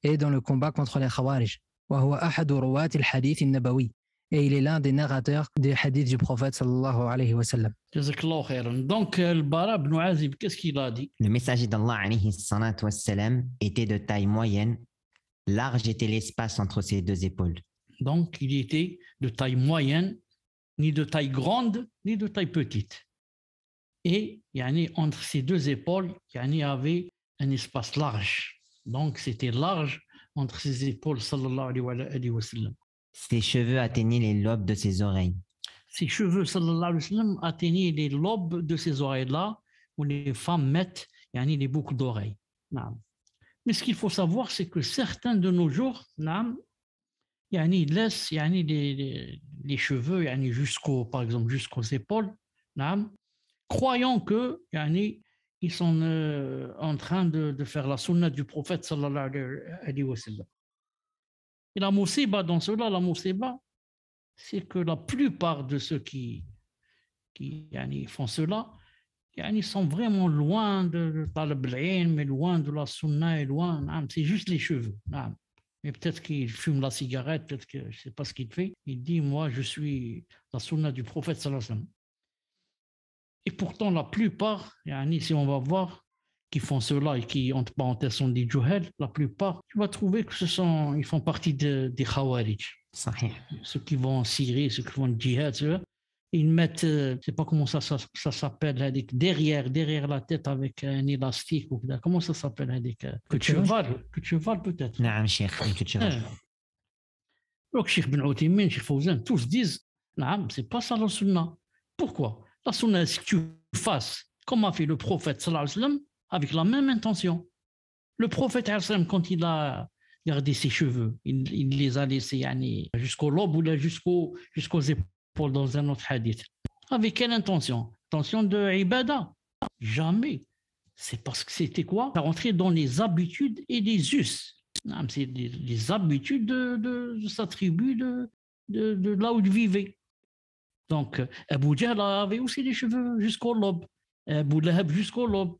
et dans le combat contre les Khawarij. وهو أحد رواة الحديث النبوي. Et il est l'un des narrateurs des hadiths du prophète sallallahu alayhi wa sallam. Jazakallahu khairan. Donc, le Bara ibn Azib, qu'est-ce qu'il a dit? Le messager d'Allah alayhi salatu wassalam était de taille moyenne. Large était l'espace entre ses deux épaules. Donc, il était de taille moyenne, ni de taille grande, ni de taille petite. Et entre ces deux épaules, il y avait un espace large. Donc, c'était large entre ses épaules, sallallahu alayhi wa sallam. Ses cheveux atteignaient les lobes de ses oreilles. Ses cheveux, sallallahu alayhi wa sallam, atteignaient les lobes de ses oreilles-là, où les femmes mettent les boucles d'oreilles. Mais ce qu'il faut savoir, c'est que certains de nos jours, ils laissent les cheveux par exemple jusqu'aux épaules, croyant que ils sont en train de faire la sunna du prophète sallallahu alayhi wa sallam. Et la musiba dans cela, c'est que la plupart de ceux qui font cela, ils sont vraiment loin de talab al-ilm, mais loin de la sunna, et loin, c'est juste les cheveux. Mais peut-être qu'il fume la cigarette, peut-être que je ne sais pas ce qu'il fait. Il dit, moi, je suis la sunna du prophète sallallahu alayhi wa sallam. Et pourtant, la plupart, si on va voir, qui font cela et qui, entre parenthèses, sont des juhal, la plupart, tu vas trouver que ils font partie des khawarij. صحيح. Ceux qui vont en Syrie, ceux qui font le djihad, ils mettent, je ne sais pas comment ça s'appelle, derrière la tête avec un élastique. Comment ça s'appelle? Que tu vales peut-être. نعم شيخ كتشغل. Donc, Cheikh Ben Othaymin, Cheikh Fawzan, tous disent, non, c'est pas ça la sunna. Pourquoi? La sunna, c'est que tu fasses comme a fait le prophète sallallahu alayhi wa sallam, avec la même intention. Le prophète sallallahu alayhi wa sallam, quand il a gardé ses cheveux, il les a laissés jusqu'au lobe ou là, jusqu'aux épaules dans un autre hadith. Avec quelle intention? Intention de ibada? Jamais. C'est parce que c'était quoi? Ça rentrait dans les habitudes et les us. C'est les habitudes de sa tribu, de là où il vivait. Donc, Abu Jahl avait aussi les cheveux jusqu'au lobe. Abu Lahab jusqu'au lobe.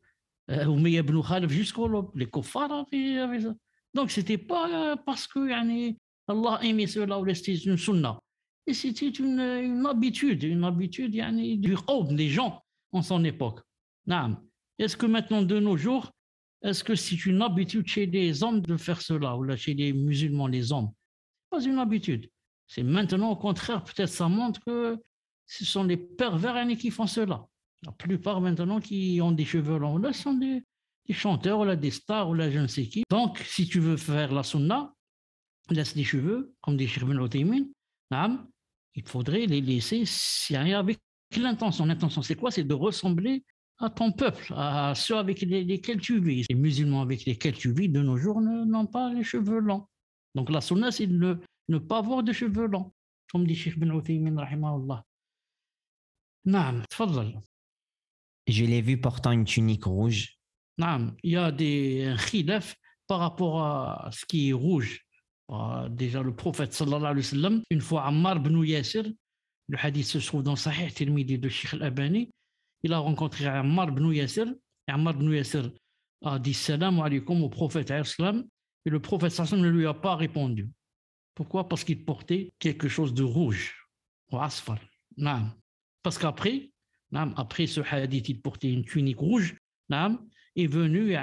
Umayya ibn Khalaf jusqu'au lobe. Les kuffars avaient ça. Donc, ce n'était pas parce que Allah aimait cela ou c'était une sunna. Et c'était une habitude du qawm, des gens en son époque. Est-ce que maintenant, de nos jours, est-ce que c'est une habitude chez les hommes de faire cela, ou là chez les musulmans, les hommes? Ce n'est pas une habitude. C'est maintenant, au contraire, peut-être ça montre que ce sont les pervers qui font cela. La plupart maintenant qui ont des cheveux longs, là, sont des chanteurs, ou là, des stars, ou là, je ne sais qui. Donc, si tu veux faire la sunna, laisse les cheveux, comme dit Cheikh Ben Othaymin, il faudrait les laisser avec l'intention. L'intention, c'est quoi? C'est de ressembler à ton peuple, à ceux avec lesquels tu vis. Les musulmans avec lesquels tu vis de nos jours n'ont pas les cheveux longs. Donc la sunna, c'est de ne pas avoir de cheveux longs, comme dit Cheikh Ben Othaymin, rahimahullah. Naam, tfadal. Je l'ai vu portant une tunique rouge. Naam, il y a un khilaf par rapport à ce qui est rouge. Déjà, le prophète sallallahu alayhi wa sallam, une fois Ammar ibn Yasir, le hadith se trouve dans Sahih Tirmidhi de Cheikh Al-Albani, il a rencontré Ammar ibn Yasir, et Ammar ibn Yasir a dit salam alaykoum au prophète sallam, et le prophète sallam ne lui a pas répondu. Pourquoi? Parce qu'il portait quelque chose de rouge, ou asfar. Parce qu'après, après ce hadith, il portait une tunique rouge, est venu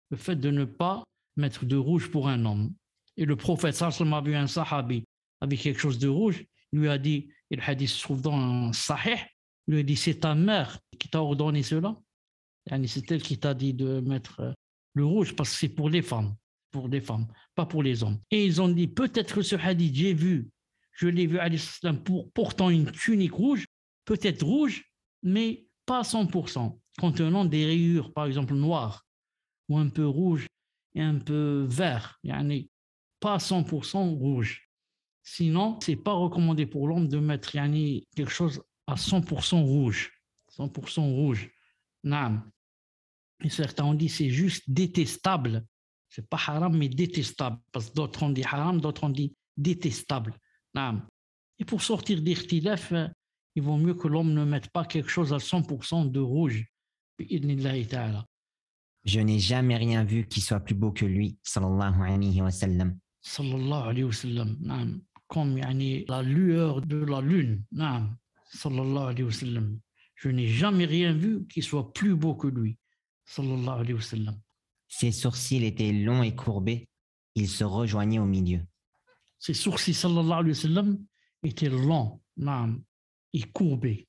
le fait de ne pas mettre de rouge pour un homme. Et le prophète sallam a vu un sahabi avec quelque chose de rouge, il lui a dit, et le hadith se trouve dans un Sahih, il lui a dit, c'est ta mère qui t'a ordonné cela. C'est elle qui t'a dit de mettre le rouge parce que c'est pour les femmes, pas pour les hommes. Et ils ont dit, peut-être que ce hadith, je l'ai vu portant une tunique rouge, peut-être rouge, mais pas à 100%, contenant des rayures, par exemple noires, ou un peu rouge et un peu vert, pas à 100% rouge. Sinon, ce n'est pas recommandé pour l'homme de mettre quelque chose à 100% rouge. 100% rouge. Et certains ont dit c'est juste détestable. Ce n'est pas haram, mais détestable. Parce que d'autres ont dit haram, d'autres ont dit détestable. Et pour sortir d'irtilaf, il vaut mieux que l'homme ne mette pas quelque chose à 100% de rouge. Je n'ai jamais rien vu qui soit plus beau que lui, sallallahu alayhi wa sallam. Sallallahu alayhi wa sallam. Comme la lueur de la lune. Sallallahu alayhi wa sallam. Je n'ai jamais rien vu qui soit plus beau que lui. Sallallahu alayhi wa sallam. Ses sourcils étaient longs et courbés. Ils se rejoignaient au milieu. Ses sourcils, sallallahu alayhi wa sallam, étaient longs et courbés.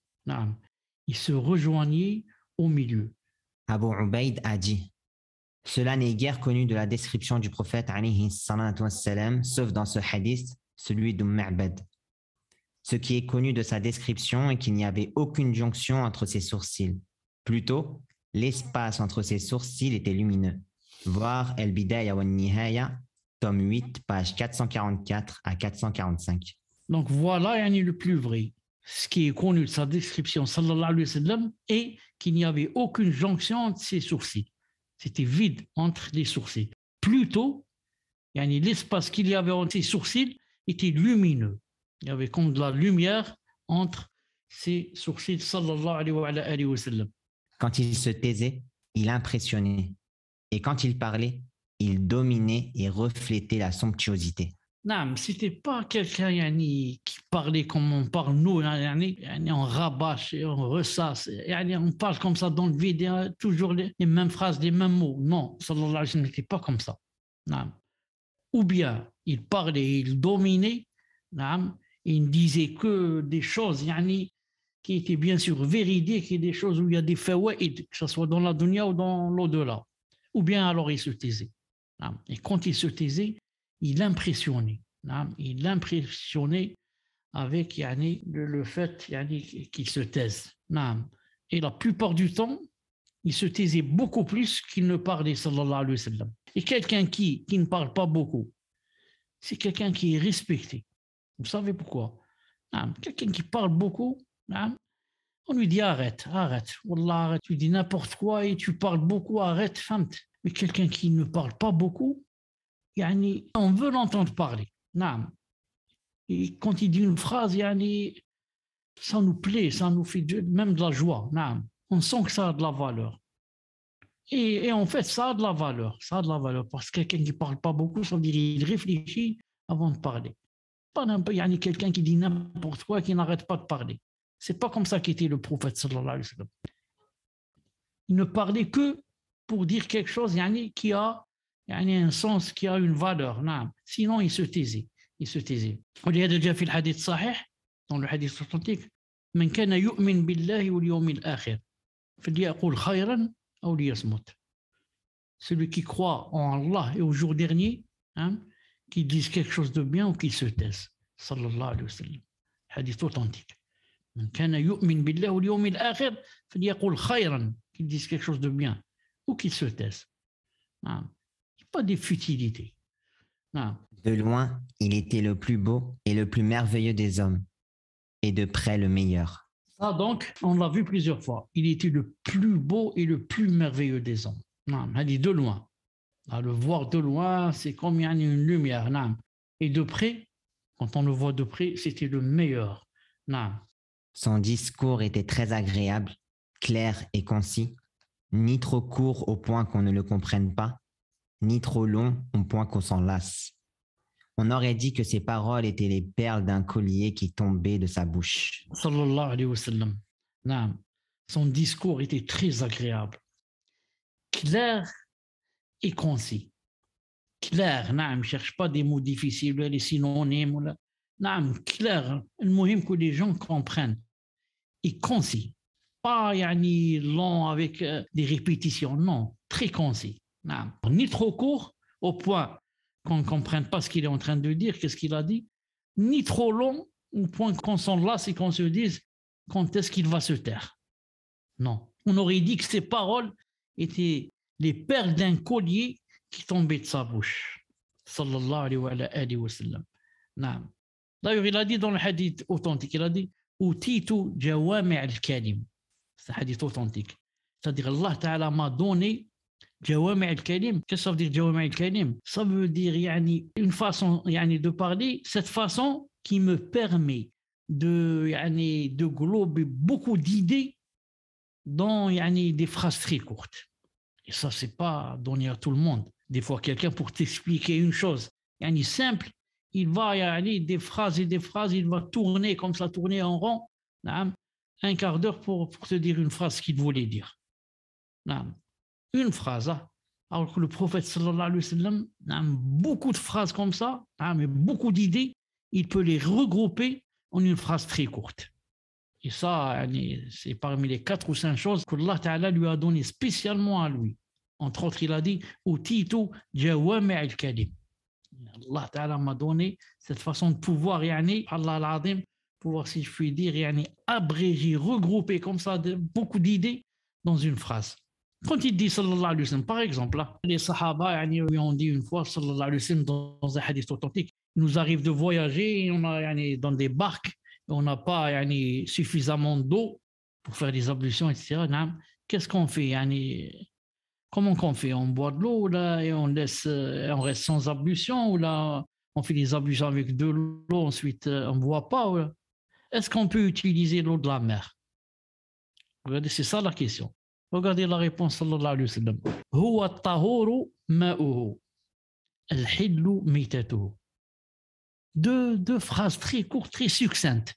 Ils se rejoignaient au milieu. Abu Ubaid a dit, cela n'est guère connu de la description du prophète alayhi salatu wassalam, sauf dans ce hadith, celui d'Ma'bad. Ce qui est connu de sa description est qu'il n'y avait aucune jonction entre ses sourcils. Plutôt, l'espace entre ses sourcils était lumineux. Voir El-Bidaya wa Nihaya, tome 8, page 444 à 445. Donc voilà le plus vrai. Ce qui est connu de sa description, sallallahu alayhi wa sallam, est qu'il n'y avait aucune jonction entre ses sourcils. C'était vide entre les sourcils. Plutôt, l'espace qu'il y avait entre ses sourcils était lumineux. Il y avait comme de la lumière entre ses sourcils, sallallahu alayhi wa sallam. Quand il se taisait, il impressionnait. Et quand il parlait, il dominait et reflétait la somptuosité. Non, c'était pas quelqu'un qui parlait comme on parle nous, on rabâche et on ressasse, on parle comme ça dans le vide, toujours les mêmes phrases, les mêmes mots. Non, sallallahu alayhi wa sallam n'était pas comme ça. Non. Ou bien il parlait, il dominait, non, et il ne disait que des choses qui étaient bien sûr véridiques et des choses où il y a des fawaïd, que ce soit dans la dunya ou dans l'au-delà. Ou bien alors il se taisait. Non. Et quand il se taisait, il impressionnait. Il impressionnait avec le fait qu'il se taise. Et la plupart du temps, il se taisait beaucoup plus qu'il ne parlait, sallallahu alayhi wa sallam. Et quelqu'un qui ne parle pas beaucoup, c'est quelqu'un qui est respecté. Vous savez pourquoi? Quelqu'un qui parle beaucoup, on lui dit arrête. Wallah, arrête. Tu dis n'importe quoi et tu parles beaucoup, arrête, femme. Mais quelqu'un qui ne parle pas beaucoup, on veut l'entendre parler. Et quand il dit une phrase, ça nous plaît, ça nous fait même de la joie. On sent que ça a de la valeur. Et en fait, ça a de la valeur. Ça a de la valeur parce que quelqu'un qui ne parle pas beaucoup, ça veut dire qu'il réfléchit avant de parler. Pas quelqu'un qui dit n'importe quoi, qui n'arrête pas de parler. C'est pas comme ça qu'était le prophète sallallahu alayhi wa sallam. Il ne parlait que pour dire quelque chose qui a un sens, qui a une valeur. Sinon, il se taisait. ولهذا جاء في الحديث الصحيح dans le hadith authentique من كان يؤمن بالله واليوم الآخر فليقل خيرا أو ليصمت. Celui qui croit en Allah et au jour dernier, qu'il dise quelque chose de bien ou qu'il se taise. Sallallahu alayhi wa sallam. Hadith authentique. من كان يؤمن بالله واليوم الآخر فليقل خيرا, qu'il dise quelque chose de bien ou qu'il se taise. Pas des futilités. De loin, il était le plus beau et le plus merveilleux des hommes, et de près le meilleur. Ça donc, on l'a vu plusieurs fois. Il était le plus beau et le plus merveilleux des hommes. De loin. Le voir de loin, c'est comme une lumière. Et de près, quand on le voit de près, c'était le meilleur. Son discours était très agréable, clair et concis, ni trop court au point qu'on ne le comprenne pas, ni trop long au point qu'on s'en lasse. On aurait dit que ses paroles étaient les perles d'un collier qui tombaient de sa bouche. Sallallahu alayhi wa sallam. Son discours était très agréable, clair et concis. Clair, ne cherche pas des mots difficiles, les synonymes. Clair, le muhim que les gens comprennent. Et concis. Pas long avec des répétitions, non, très concis. Ni trop court au point qu'on ne comprenne pas ce qu'il est en train de dire, qu'est-ce qu'il a dit, ni trop long au point qu'on s'en lasse et qu'on se dise quand est-ce qu'il va se taire. Non, on aurait dit que ses paroles étaient les perles d'un collier qui tombait de sa bouche. Sallallahu alayhi wa sallam. D'ailleurs, il a dit dans le hadith authentique, il a dit Utitu jawami' al-kalim. C'est un hadith authentique. C'est-à-dire Allah Ta'ala m'a donné jawami' al-kalim. Qu'est-ce que ça veut dire jawami' al-kalim? Ça veut dire une façon de parler, cette façon qui me permet de glober beaucoup d'idées dans des phrases très courtes. Et ça, c'est pas donné à tout le monde. Des fois, quelqu'un pour t'expliquer une chose simple, il va des phrases et des phrases, il va tourner comme ça, tourner en rond, un quart d'heure pour te dire une phrase qu'il voulait dire. Une phrase. Alors que le prophète sallallahu alayhi wa sallam a beaucoup de phrases comme ça, mais beaucoup d'idées, il peut les regrouper en une phrase très courte. Et ça, c'est parmi les 4 ou 5 choses que Allah Ta'ala lui a donné spécialement à lui. Entre autres, il a dit Utitu jawami' al-kalim. Allah Ta'ala m'a donné cette façon de pouvoir, Allah al-Azim, pouvoir, si je puis dire, abréger, regrouper comme ça beaucoup d'idées dans une phrase. Quand il dit sallallahu alayhi wa sallam, par exemple, là, les sahaba lui ont dit une fois sallallahu alayhi wa sallam dans un hadith authentique, il nous arrive de voyager, on a dans des barques, on n'a pas suffisamment d'eau pour faire des ablutions, etc. Qu'est-ce qu'on fait? Comment qu'on fait? On boit de l'eau là et on reste sans ablution, ou là on fait des ablutions avec de l'eau, ensuite on ne boit pas, ou là? Est-ce qu'on peut utiliser l'eau de la mer? Regardez, c'est ça la question. Regardez la réponse sallallahu alayhi wa sallam. Huwa at-tahuru ma'uhu, al-hillu mitatuhu. deux phrases très courtes, très succinctes.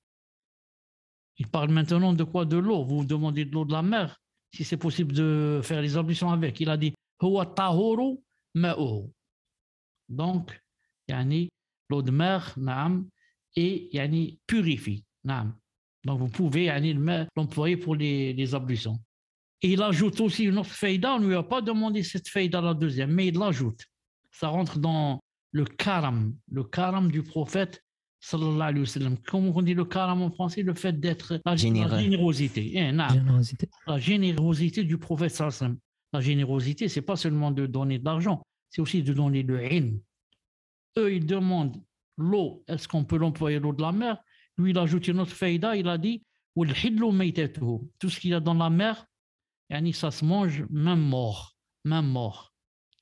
Il parle maintenant de quoi? De l'eau. Vous vous demandez de l'eau de la mer, si c'est possible de faire les ablutions avec. Il a dit Huwa tahuru ma'uhu. Donc, yani, l'eau de mer, naam, et yani, purifie. Naam. Donc, vous pouvez yani, l'employer pour les ablutions. Et il ajoute aussi une autre faïda. On ne lui a pas demandé cette faïda la deuxième, mais il l'ajoute. Ça rentre dans le karam du prophète sallallahu alayhi wa sallam. Comment on dit le karam en français? Le fait d'être la générosité. La générosité du prophète sallallahu alayhi wa sallam. La générosité, ce n'est pas seulement de donner de l'argent, c'est aussi de donner le ilm. Eux, ils demandent l'eau, est-ce qu'on peut l'employer l'eau de la mer? Lui, il a ajouté une autre faïda, il a dit tout ce qu'il y a dans la mer, ça se mange même mort.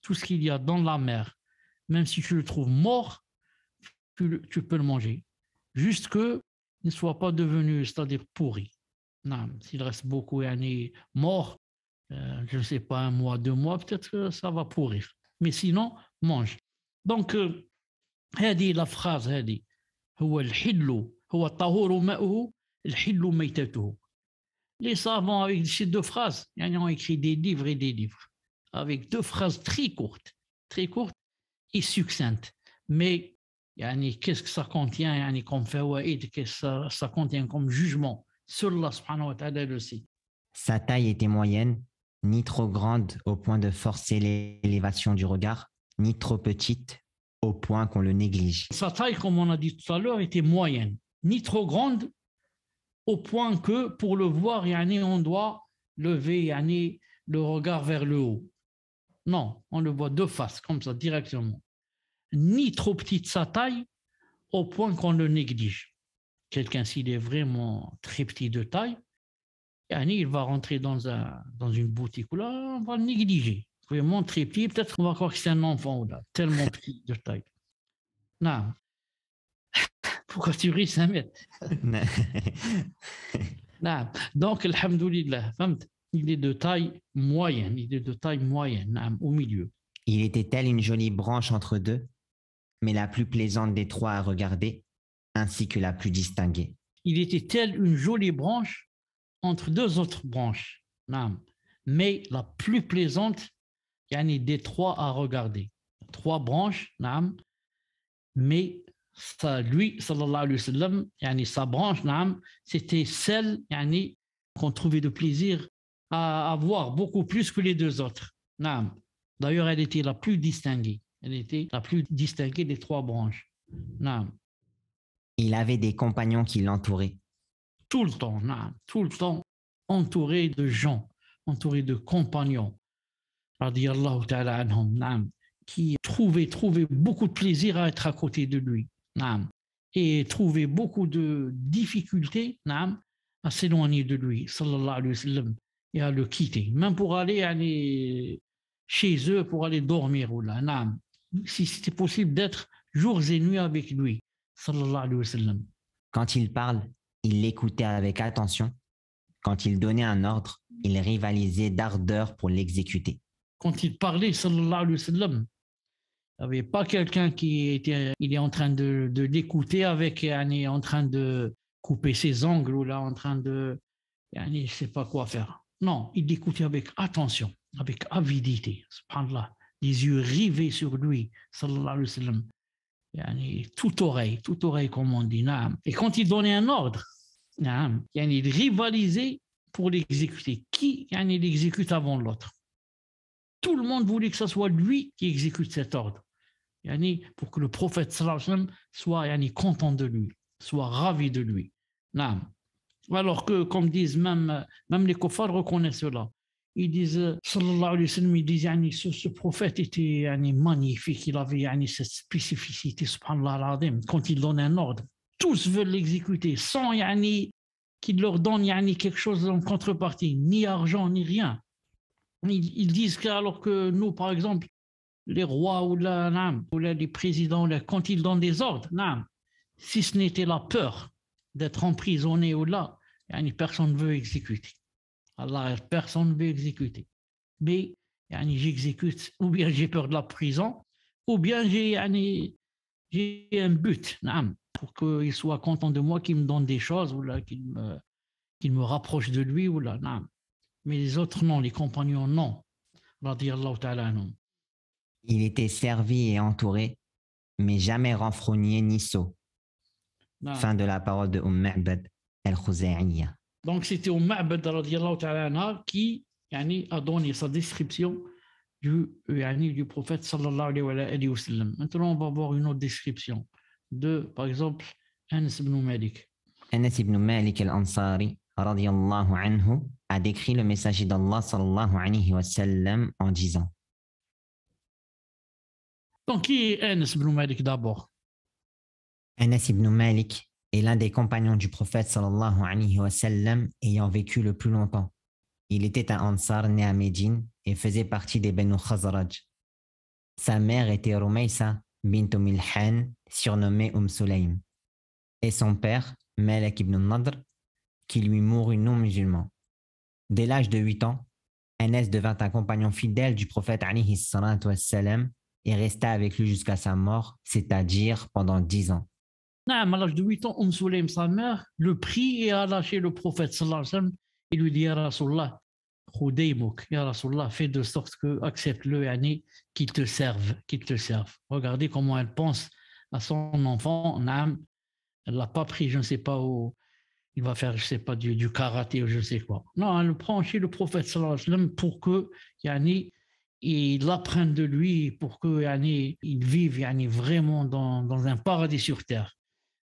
Tout ce qu'il y a dans la mer, même si tu le trouves mort, tu peux le manger. Juste qu'il ne soit pas devenu, c'est-à-dire pourri. S'il reste beaucoup mort, je ne sais pas, 1 mois, 2 mois, peut-être que ça va pourrir. Mais sinon, mange. Donc, هذه la phrase هذه هو الحل هو الطهور ماؤه الحل ميتته. Les savants, avec ces 2 phrases, ils ont écrit des livres et des livres, avec 2 phrases très courtes et succinctes. Mais qu'est-ce que ça contient comme fawaïd, qu'est-ce que ça contient comme jugement? Seul Allah subhanahu wa ta'ala le sait. Sa taille était moyenne, ni trop grande au point de forcer l'élévation du regard, ni trop petite au point qu'on le néglige. Sa taille, comme on a dit tout à l'heure, était moyenne, ni trop grande au point que pour le voir, on doit lever le regard vers le haut. Non, on le voit de face, comme ça, directement. Ni trop petite sa taille au point qu'on le néglige. Quelqu'un, s'il est vraiment très petit de taille, il va rentrer dans une boutique où là, on va le négliger. Vraiment très petit, peut-être qu'on va croire que c'est un enfant là, tellement petit de taille. Non. Pourquoi tu ris, Samet? Non. Donc, alhamdoulilah, il est de taille moyenne, au milieu. Il était tel une jolie branche entre deux, mais la plus plaisante des 3 à regarder, ainsi que la plus distinguée. Il était tel une jolie branche entre 2 autres branches, mais la plus plaisante des 3 à regarder. 3 branches, mais ça, lui, sallallahu alayhi wa sallam, sa branche, c'était celle qu'on trouvait de plaisir à voir beaucoup plus que les 2 autres. D'ailleurs, elle était la plus distinguée. Elle était la plus distinguée des 3 branches. Il avait des compagnons qui l'entouraient. Tout le temps, entouré de gens, entouré de compagnons, radiyallahu ta'ala anhum, qui trouvaient beaucoup de plaisir à être à côté de lui, et trouvaient beaucoup de difficultés à s'éloigner de lui, sallallahu alayhi wa sallam, et à le quitter, même pour aller chez eux, pour aller dormir, si c'était possible d'être jours et nuits avec lui, sallallahu alayhi wa sallam. Quand il parle, il l'écoutait avec attention. Quand il donnait un ordre, il rivalisait d'ardeur pour l'exécuter. Quand il parlait, sallallahu alayhi wa sallam, il n'y avait pas quelqu'un il est en train de l'écouter avec, en train de couper ses ongles ou là, en train de, je ne sais pas quoi faire. Non, il l'écoutait avec attention, avec avidité, subhanallah, les yeux rivés sur lui, sallallahu alayhi wa sallam. Toute oreille, comme on dit. Et quand il donnait un ordre, il rivalisait pour l'exécuter. Qui l'exécute avant l'autre? Tout le monde voulait que ce soit lui qui exécute cet ordre. Pour que le prophète sallallahu alayhi wa sallam soit content de lui, soit ravi de lui. Alors que, comme disent même les kuffars reconnaissent cela. Ils disent, sallallahu alayhi wa sallam, ils disent, ce prophète était magnifique, il avait cette spécificité, subhanallah al-azim, quand il donne un ordre. Tous veulent l'exécuter sans qu'il leur donne quelque chose en contrepartie, ni argent, ni rien. Ils disent qu'alors que nous, par exemple, les rois ou les présidents, quand ils donnent des ordres, si ce n'était la peur d'être emprisonné ou là, personne ne veut exécuter. Allah, personne ne veut exécuter. Mais j'exécute, ou bien j'ai peur de la prison, ou bien j'ai j'ai un but, naam, pour qu'il soit content de moi, qu'il me donne des choses, ou là, qu'il me rapproche de lui, ou là, naam. Mais les autres, non, les compagnons, non. Radiyallahu ta'ala anhum. Il était servi et entouré, mais jamais renfrogné ni sot. Naam. Fin de la parole de Ma'bad al-Khuzai'iyya. Donc, c'était au Ma'bad radiyallahu ta'ala anha qui a donné sa description du prophète sallallahu alayhi wa sallam. Maintenant, on va voir une autre description de, par exemple, Anas ibn Malik. Anas ibn Malik al-Ansari radiyallahu anhu a décrit le messager d'Allah sallallahu alayhi wa sallam en disant: Donc, qui est Anas ibn Malik d'abord? Anas ibn Malik est l'un des compagnons du prophète sallallahu alayhi wa sallam ayant vécu le plus longtemps. Il était un Ansar né à Médine et faisait partie des Banu Khazraj. Sa mère était Rumaysa bint Milhan, surnommée Sulaym, et son père, Malik ibn Nadr, qui lui mourut non musulman. Dès l'âge de 8 ans, Anas devint un compagnon fidèle du prophète alayhi salatu wassalam et resta avec lui jusqu'à sa mort, c'est-à-dire pendant 10 ans. À l'âge de 8 ans, Sulaym, sa mère, le prie et a lâché le prophète sallallahu alayhi wa sallam et lui dit: Ya Rasulallah, Khudaymouk, Ya Rasulallah, fais de sorte que accepte-le, qu'il te serve, qu'il te serve. Regardez comment elle pense à son enfant. Elle l'a pas pris, je ne sais pas où. Il va faire, je ne sais pas, du karaté ou je ne sais quoi. Non, elle le prend chez le prophète sallallahu alayhi wa sallam pour que il apprenne de lui, pour que il vive vraiment dans un paradis sur terre.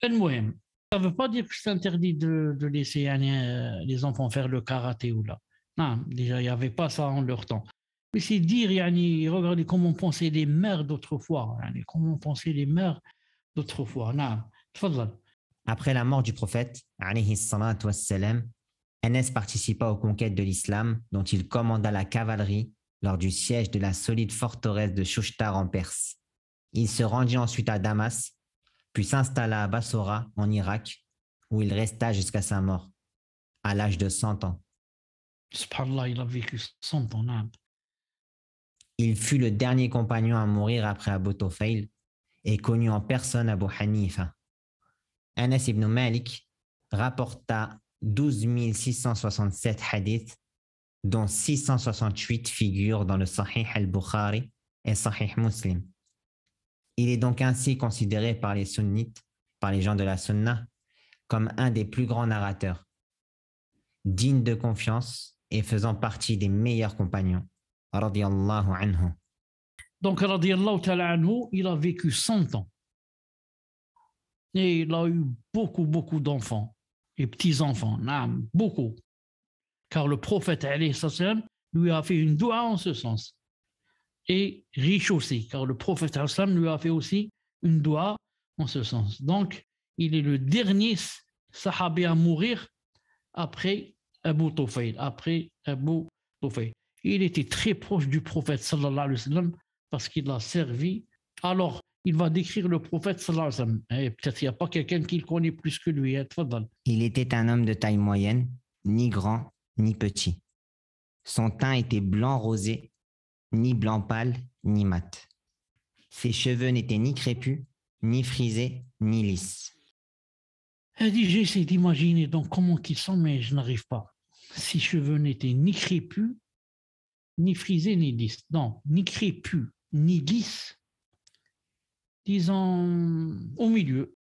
Ça ne veut pas dire que c'est interdit de laisser les enfants faire le karaté ou là. Non, déjà, il n'y avait pas ça en leur temps. Mais c'est dire, regardez comment pensaient les mères d'autrefois. Comment pensaient les mères d'autrefois. Non, tfadal. Après la mort du prophète, alayhi salatu wassalam, Anas participa aux conquêtes de l'islam dont il commanda la cavalerie lors du siège de la solide forteresse de Shushtar en Perse. Il se rendit ensuite à Damas, puis s'installa à Bassora en Irak, où il resta jusqu'à sa mort, à l'âge de 100 ans. Subhanallah, il a vécu 100 ans. Non. Il fut le dernier compagnon à mourir après Abu Tufayl et connut en personne Abu Hanifa. Anas ibn Malik rapporta 12 667 hadiths, dont 668 figurent dans le Sahih al-Bukhari et Sahih Muslim. Il est donc ainsi considéré par les sunnites, par les gens de la sunna, comme un des plus grands narrateurs, digne de confiance et faisant partie des meilleurs compagnons. Radiyallahu anhu. Donc, radiyallahu ta'ala anhu, il a vécu 100 ans. Et il a eu beaucoup d'enfants et petits-enfants, beaucoup. Car le prophète alayhi salam lui a fait une doua en ce sens. Et riche aussi, car le prophète alayhi salam lui a fait aussi une doua en ce sens. Donc, il est le dernier sahabi à mourir après Abu Tufayl. Il était très proche du prophète sallallahu alayhi wa sallam parce qu'il l'a servi. Alors, il va décrire le prophète sallallahu alayhi wa sallam. Et peut-être qu'il n'y a pas quelqu'un qui le connaît plus que lui. Il était un homme de taille moyenne, ni grand, ni petit. Son teint était blanc rosé, ni blanc pâle, ni mat. Ses cheveux n'étaient ni crépus, ni frisés, ni lisses. Elle dit, j'essaie d'imaginer donc comment ils sont, mais je n'arrive pas. Ses cheveux n'étaient ni crépus, ni frisés, ni lisses. Non, ni crépus, ni lisses. Disons au milieu.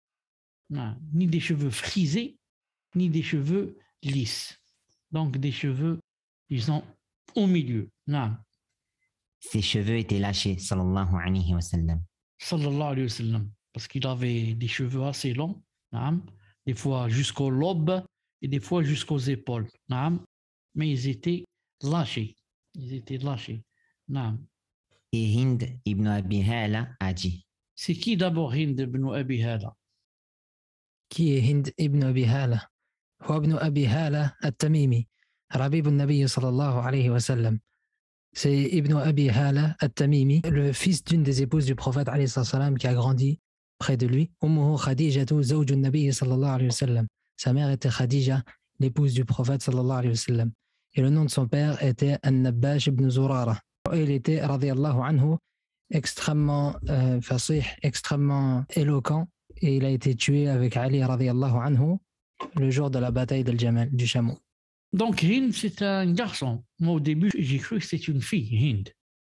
Non, ni des cheveux frisés, ni des cheveux lisses. Donc des cheveux, disons, au milieu. Non. Ses cheveux étaient lâchés, sallallahu alayhi wa sallam. Sallallahu alayhi wa sallam. Parce qu'il avait des cheveux assez longs, des fois jusqu'au lobe et des fois jusqu'aux épaules. Mais ils étaient lâchés. Et Hind ibn Abi Hala a dit: C'est qui d'abord Hind ibn Abi Hala? Qui est Hind ibn Abi Hala? هو ابن أبي هالة التميمي ربيب النبي صلى الله عليه وسلم. C'est Ibn Abi Hala al-Tamimi, le fils d'une des épouses du prophète alayhi salam qui a grandi près de lui. Ummuhu Khadijatu zawju nabi sallallahu alayhi wa sallam. Sa mère était Khadija, l'épouse du prophète sallallahu alayhi wa sallam. Et le nom de son père était An-Nabbash ibn Zurara. Il était radiyallahu anhu extrêmement fasih, extrêmement éloquent, et il a été tué avec Ali radiallahu anhu le jour de la bataille del Jamal, du chameau. Donc Hind, c'est un garçon. Moi, au début, j'ai cru que c'était une fille, Hind.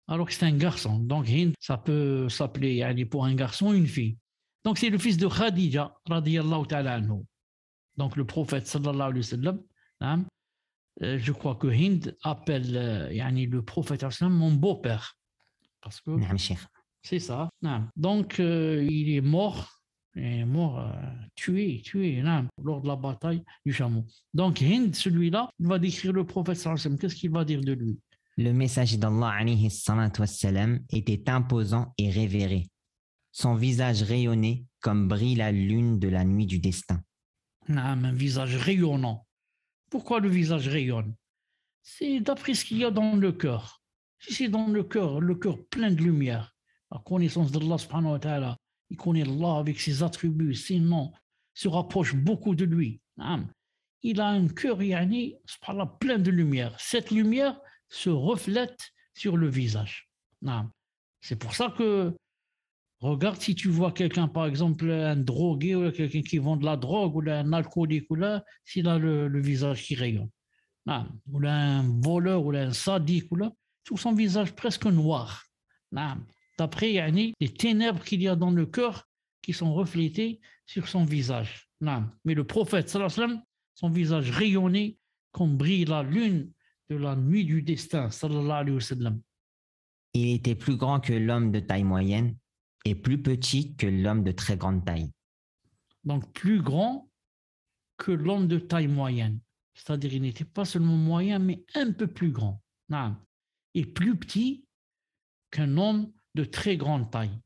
Alors que c'est un garçon. Donc Hind, ça peut s'appeler yani, pour un garçon, une fille. Donc c'est le fils de Khadija, radiallahu ta'ala anhu. Donc le prophète, sallallahu alayhi wa sallam, hein, je crois que Hind appelle yani, le prophète, sallallahu alayhi wa sallam, mon beau-père. Parce que نعم شيخ. c'est ça. Non. Donc il est mort. est mort, tué, non, lors de la bataille du chameau. Donc Hind, celui-là, il va décrire le prophète sallallahu alayhi wa sallam. Qu'est-ce qu'il va dire de lui? Le messager d'Allah alayhi salatu wassalam était imposant et révéré. Son visage rayonnait comme brille la lune de la nuit du destin. Non, un visage rayonnant. Pourquoi le visage rayonne? C'est d'après ce qu'il y a dans le cœur. Si c'est dans le cœur plein de lumière, la connaissance d'Allah subhanahu wa ta'ala, il connaît Allah avec ses attributs, ses noms, se rapproche beaucoup de lui. Il a un cœur yani, subhanallah, plein de lumière. Cette lumière se reflète sur le visage. C'est pour ça que, regarde si tu vois quelqu'un, par exemple, un drogué ou quelqu'un qui vend de la drogue ou un alcoolique, ou là, s'il a le visage qui rayonne. Ou là, un voleur ou là, un sadique, ou là, tout son visage presque noir. D'après yani, les ténèbres qu'il y a dans le cœur qui sont reflétées sur son visage. Mais le prophète, sallallahu alayhi wa sallam, son visage rayonnait comme brille la lune de la nuit du destin. Sallallahu alayhi wa sallam. Il était plus grand que l'homme de taille moyenne et plus petit que l'homme de très grande taille. Donc plus grand que l'homme de taille moyenne. C'est-à-dire il n'était pas seulement moyen, mais un peu plus grand. Et plus petit qu'un homme de très grande taille.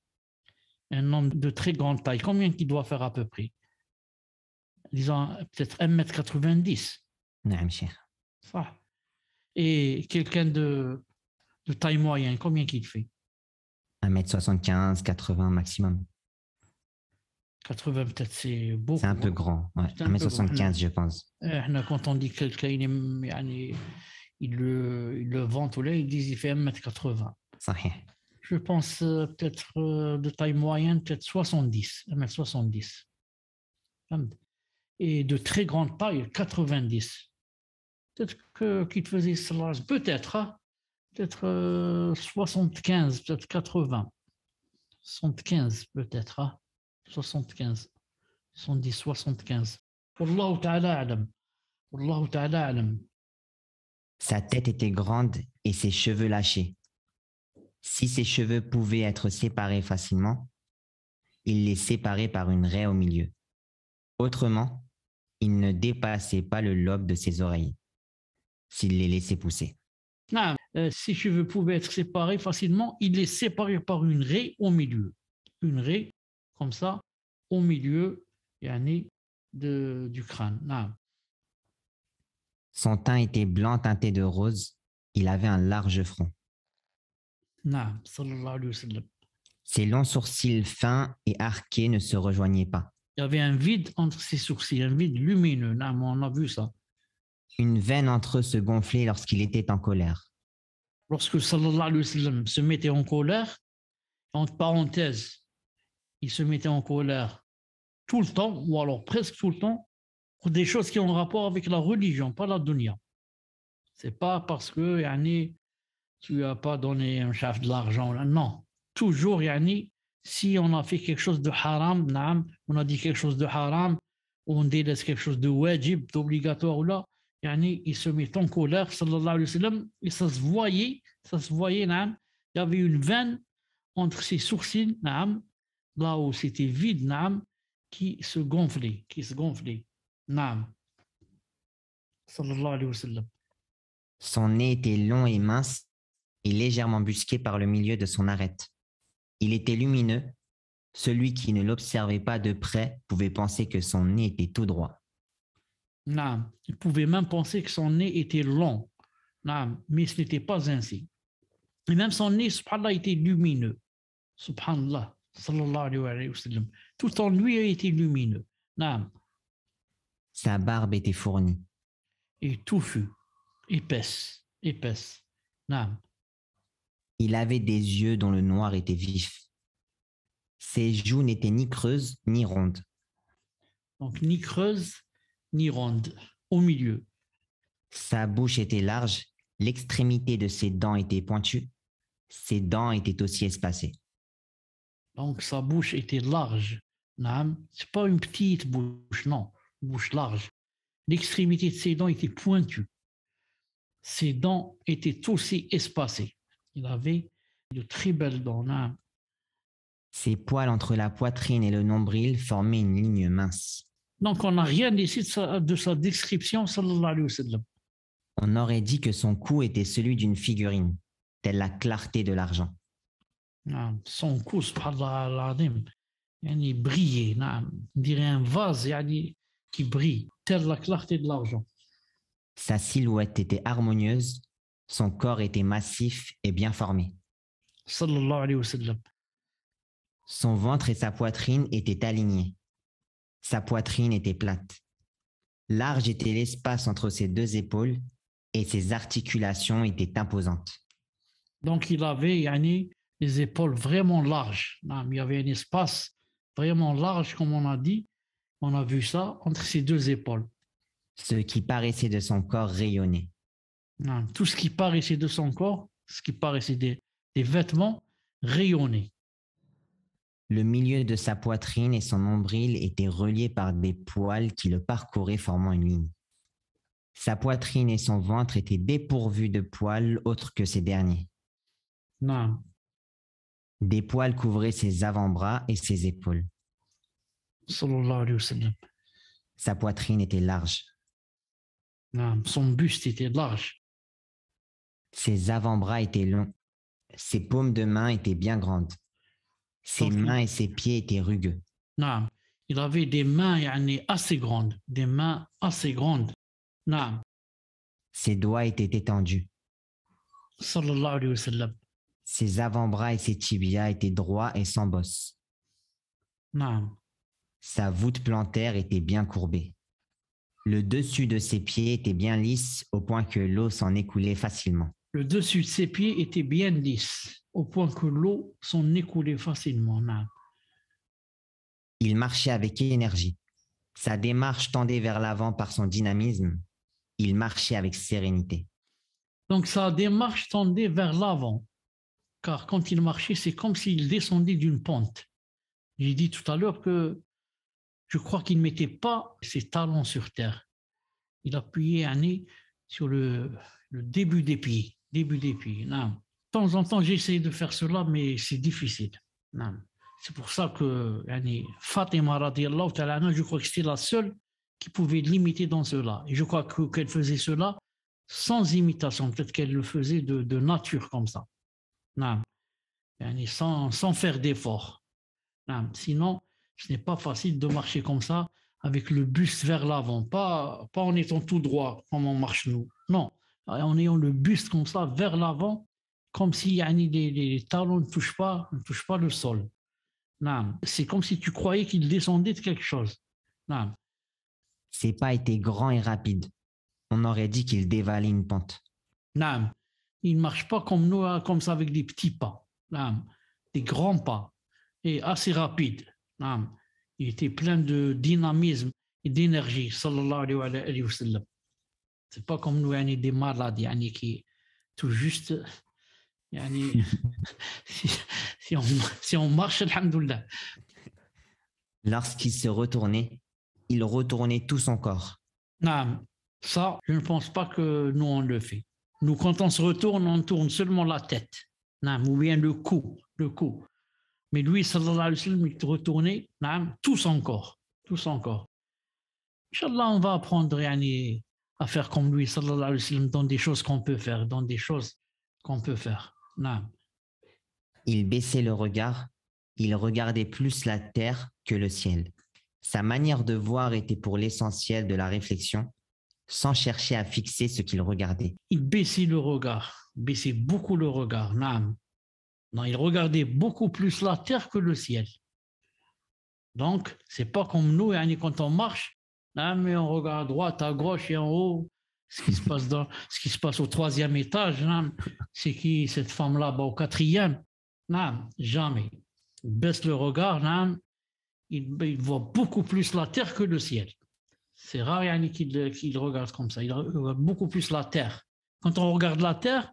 Un homme de très grande taille, combien qu'il doit faire à peu près? Disons peut-être 1m90. نعم شيخ. Ça. Et quelqu'un de taille moyenne, combien qu'il fait? 1m75, 80 maximum. 80 peut-être, c'est beaucoup. C'est un peu grand. Ouais. C'est un peu 1m75, grand. je pense. Quand on dit que quelqu'un il le vante ou là, ils disent il fait 1m80. صحيح. Je pense peut-être de taille moyenne, peut-être 70, 1m70. Et de très grande taille, 90. Peut-être qu'il faisait cela, peut-être, hein, peut-être 75, peut-être 80. 75 peut-être, hein, 75. 70, 75. Wallahu ta'ala alam. Wallahu ta'ala alam. Sa tête était grande et ses cheveux lâchés. Si ses cheveux pouvaient être séparés facilement, il les séparait par une raie au milieu. Autrement, il ne dépassait pas le lobe de ses oreilles s'il les laissait pousser. Ses cheveux pouvaient être séparés facilement, il les séparait par une raie au milieu. Une raie, comme ça, au milieu du crâne. Son teint était blanc teinté de rose. Il avait un large front. Sallallahu alayhi wa sallam. Ses longs sourcils fins et arqués ne se rejoignaient pas. Il y avait un vide entre ses sourcils, un vide lumineux. On a vu ça. Une veine entre eux se gonflait lorsqu'il était en colère. Lorsque sallallahu alayhi wa sallam se mettait en colère, entre parenthèses, il se mettait en colère tout le temps, ou alors presque tout le temps, pour des choses qui ont rapport avec la religion, pas la dunya. C'est pas parce que tu n'as pas donné un chef de l'argent. Non. Toujours, si on a fait quelque chose de haram, on a dit quelque chose de haram, ou on délaisse quelque chose de wajib, d'obligatoire, ou là, il se met en colère, sallallahu alayhi wa sallam, et ça se voyait, il y avait une veine entre ses sourcils, là où c'était vide, qui se gonflait. Sallallahu alayhi wa sallam. Son nez était long et mince et légèrement busqué par le milieu de son arête. Il était lumineux. Celui qui ne l'observait pas de près pouvait penser que son nez était tout droit. Il pouvait même penser que son nez était long. Mais ce n'était pas ainsi. Et même son nez, subhanallah, était lumineux. Subhanallah, sallallahu alayhi wa sallam. Tout en lui a été lumineux. Sa barbe était fournie. Et touffue, épaisse. Il avait des yeux dont le noir était vif. Ses joues n'étaient ni creuses ni rondes. Donc, ni creuse, ni ronde, au milieu. Sa bouche était large, l'extrémité de ses dents était pointue. Ses dents étaient aussi espacées. Donc, sa bouche était large. C'est pas une petite bouche, non, une bouche large. L'extrémité de ses dents était pointue. Ses dents étaient aussi espacées. Il avait de très belles dents. Naam. Ses poils entre la poitrine et le nombril formaient une ligne mince. Donc, on n'a rien ici de sa description, sallallahu alayhi wa sallam. On aurait dit que son cou était celui d'une figurine, telle la clarté de l'argent. Naam. Son cou, subhanallah al-azim, yani brillait. Naam. On dirait un vase yani, qui brille, telle la clarté de l'argent. Sa silhouette était harmonieuse, son corps était massif et bien formé. Sallallahu alayhi wa sallam. Son ventre et sa poitrine étaient alignés. Sa poitrine était plate. Large était l'espace entre ses deux épaules et ses articulations étaient imposantes. Donc, il avait yani, les épaules vraiment larges. Naam. Il y avait un espace vraiment large, comme on a dit. On a vu ça entre ses deux épaules. Ce qui paraissait de son corps rayonnait. Naam. Tout ce qui paraissait de son corps, ce qui paraissait des vêtements, rayonnait. Le milieu de sa poitrine et son nombril étaient reliés par des poils qui le parcouraient formant une ligne. Sa poitrine et son ventre étaient dépourvus de poils autres que ces derniers. Naam. Des poils couvraient ses avant-bras et ses épaules. Sallallahu alayhi wa sallam. Sa poitrine était large. Naam. Son buste était large. Ses avant-bras étaient longs. Ses paumes de main étaient bien grandes. Ses Donc, mains et ses pieds étaient rugueux. Naam. Il avait des mains yani, assez grandes. Des mains assez grandes. Naam. Ses doigts étaient étendus. Sallallahu alayhi wa sallam. Ses avant-bras et ses tibias étaient droits et sans bosse. Naam. Sa voûte plantaire était bien courbée. Le dessus de ses pieds était bien lisse au point que l'eau s'en écoulait facilement. Le dessus de ses pieds était bien lisse, au point que l'eau s'en écoulait facilement. Naam. Il marchait avec énergie. Sa démarche tendait vers l'avant par son dynamisme. Il marchait avec sérénité. Donc sa démarche tendait vers l'avant, car quand il marchait, c'est comme s'il descendait d'une pente. J'ai dit tout à l'heure que je crois qu'il ne mettait pas ses talons sur terre. Il appuyait un nez sur le début des pieds. Début des pieds. Non. De temps en temps, j'essaie de faire cela, mais c'est difficile. Non. C'est pour ça que Fatima, radiallahu ta'ala anha, je crois que c'était la seule qui pouvait l'imiter dans cela. Et je crois qu'elle faisait cela sans imitation. Peut-être qu'elle le faisait de nature comme ça. Non. Sans faire d'effort. Non. Sinon, ce n'est pas facile de marcher comme ça avec le buste vers l'avant, pas en étant tout droit comme on marche nous. Non, en ayant le buste comme ça vers l'avant, comme si les talons ne touchent pas le sol. Non. C'est comme si tu croyais qu'il descendait de quelque chose. Non. Ses pas étaient grands et rapides. On aurait dit qu'il dévalait une pente. Non. Il ne marche pas comme nous, comme ça avec des petits pas. Non. Des grands pas et assez rapides. Non. Il était plein de dynamisme et d'énergie, sallallahu alayhi wa sallam. C'est pas comme nous, des malades, qui tout juste, si on marche, alhamdoulilah. Lorsqu'il se retournait, il retournait tout son corps. Non, ça, je ne pense pas que nous, on le fait. Nous, quand on se retourne, on tourne seulement la tête, non, ou bien le cou. Mais lui, sallallahu alayhi wa sallam, il retournait tout son corps. Inch'Allah, on va apprendre à faire comme lui, sallallahu alayhi wa sallam, dans des choses qu'on peut faire. Non. Il baissait le regard, il regardait plus la terre que le ciel. Sa manière de voir était pour l'essentiel de la réflexion, sans chercher à fixer ce qu'il regardait. Il baissait beaucoup le regard. Non, il regardait beaucoup plus la terre que le ciel. Donc, c'est pas comme nous, quand on marche, mais on regarde à droite, à gauche et en haut. ce qui se passe au 3e étage, c'est qui cette femme là-bas au 4e? Jamais. Il baisse le regard, il voit beaucoup plus la terre que le ciel. C'est rare qu'il regarde comme ça. Il regarde beaucoup plus la terre. Quand on regarde la terre,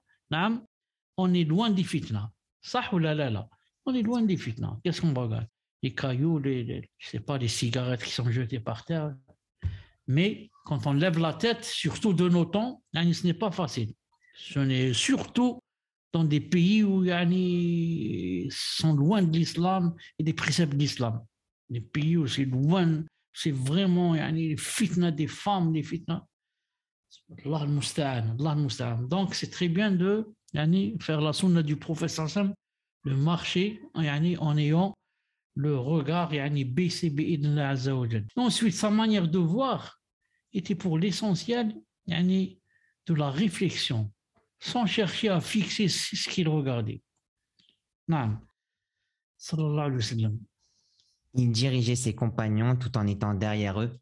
on est loin des fitna. Ça ou là. On est loin des fitna. Qu'est-ce qu'on regarde? Les cailloux, je sais pas, les cigarettes qui sont jetées par terre. Mais quand on lève la tête, surtout de nos temps, ce n'est pas facile. Ce n'est surtout dans des pays où sont loin de l'islam et des préceptes de l'islam. Des pays où c'est loin, c'est vraiment les fitna des femmes, les fitna. Allah al-Musta'an. Donc c'est très bien de faire la sunna du prophète, de marcher en ayant le regard baissé bi'idhnillah azza wa jal. Ensuite, sa manière de voir était pour l'essentiel de la réflexion, sans chercher à fixer ce qu'il regardait. Naam. Sallallahu alayhi wa sallam. Il dirigeait ses compagnons tout en étant derrière eux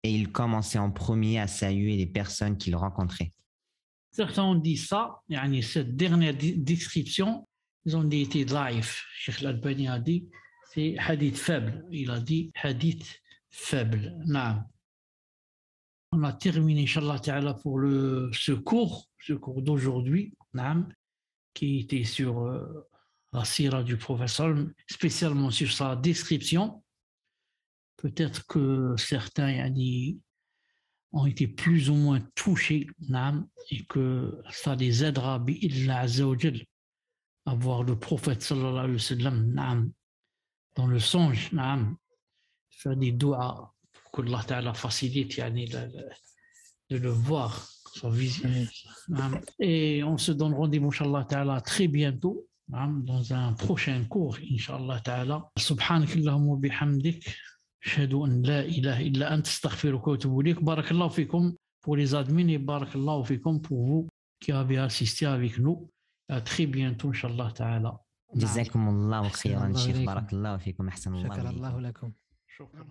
et il commençait en premier à saluer les personnes qu'il rencontrait. Certains ont dit ça, cette dernière description, ils ont dit était live. Cheikh Al-Albani a dit c'est hadith faible. Il a dit hadith faible. Naam. On a terminé, Inch'Allah Ta'ala, pour ce cours d'aujourd'hui, qui était sur la sira du prophète, spécialement sur sa description. Peut-être que certains ont été plus ou moins touchés, et que ça les aidera bi'idhnillah azza wa jal à voir le prophète sallallahu alayhi wa sallam dans le songe, faire des doigts pour que Allah Ta'ala facilite de le voir, son visage. Et on se donne rendez-vous, Inch'Allah Ta'ala, très bientôt, dans un prochain cours, Inch'Allah Ta'ala. Subhanakallahumma wa bihamdik. أشهد أن لا إله إلا أنت أستغفرك وأتوب إليك. بارك الله فيكم pour les admins et بارك الله فيكم pour vous qui avez assisté avec nous. À très bientôt, Inch'Allah Ta'ala. جزاكم الله خيرا شيخ. بارك الله فيكم. أحسن الله شكر إليكم. الله لكم. شكرا.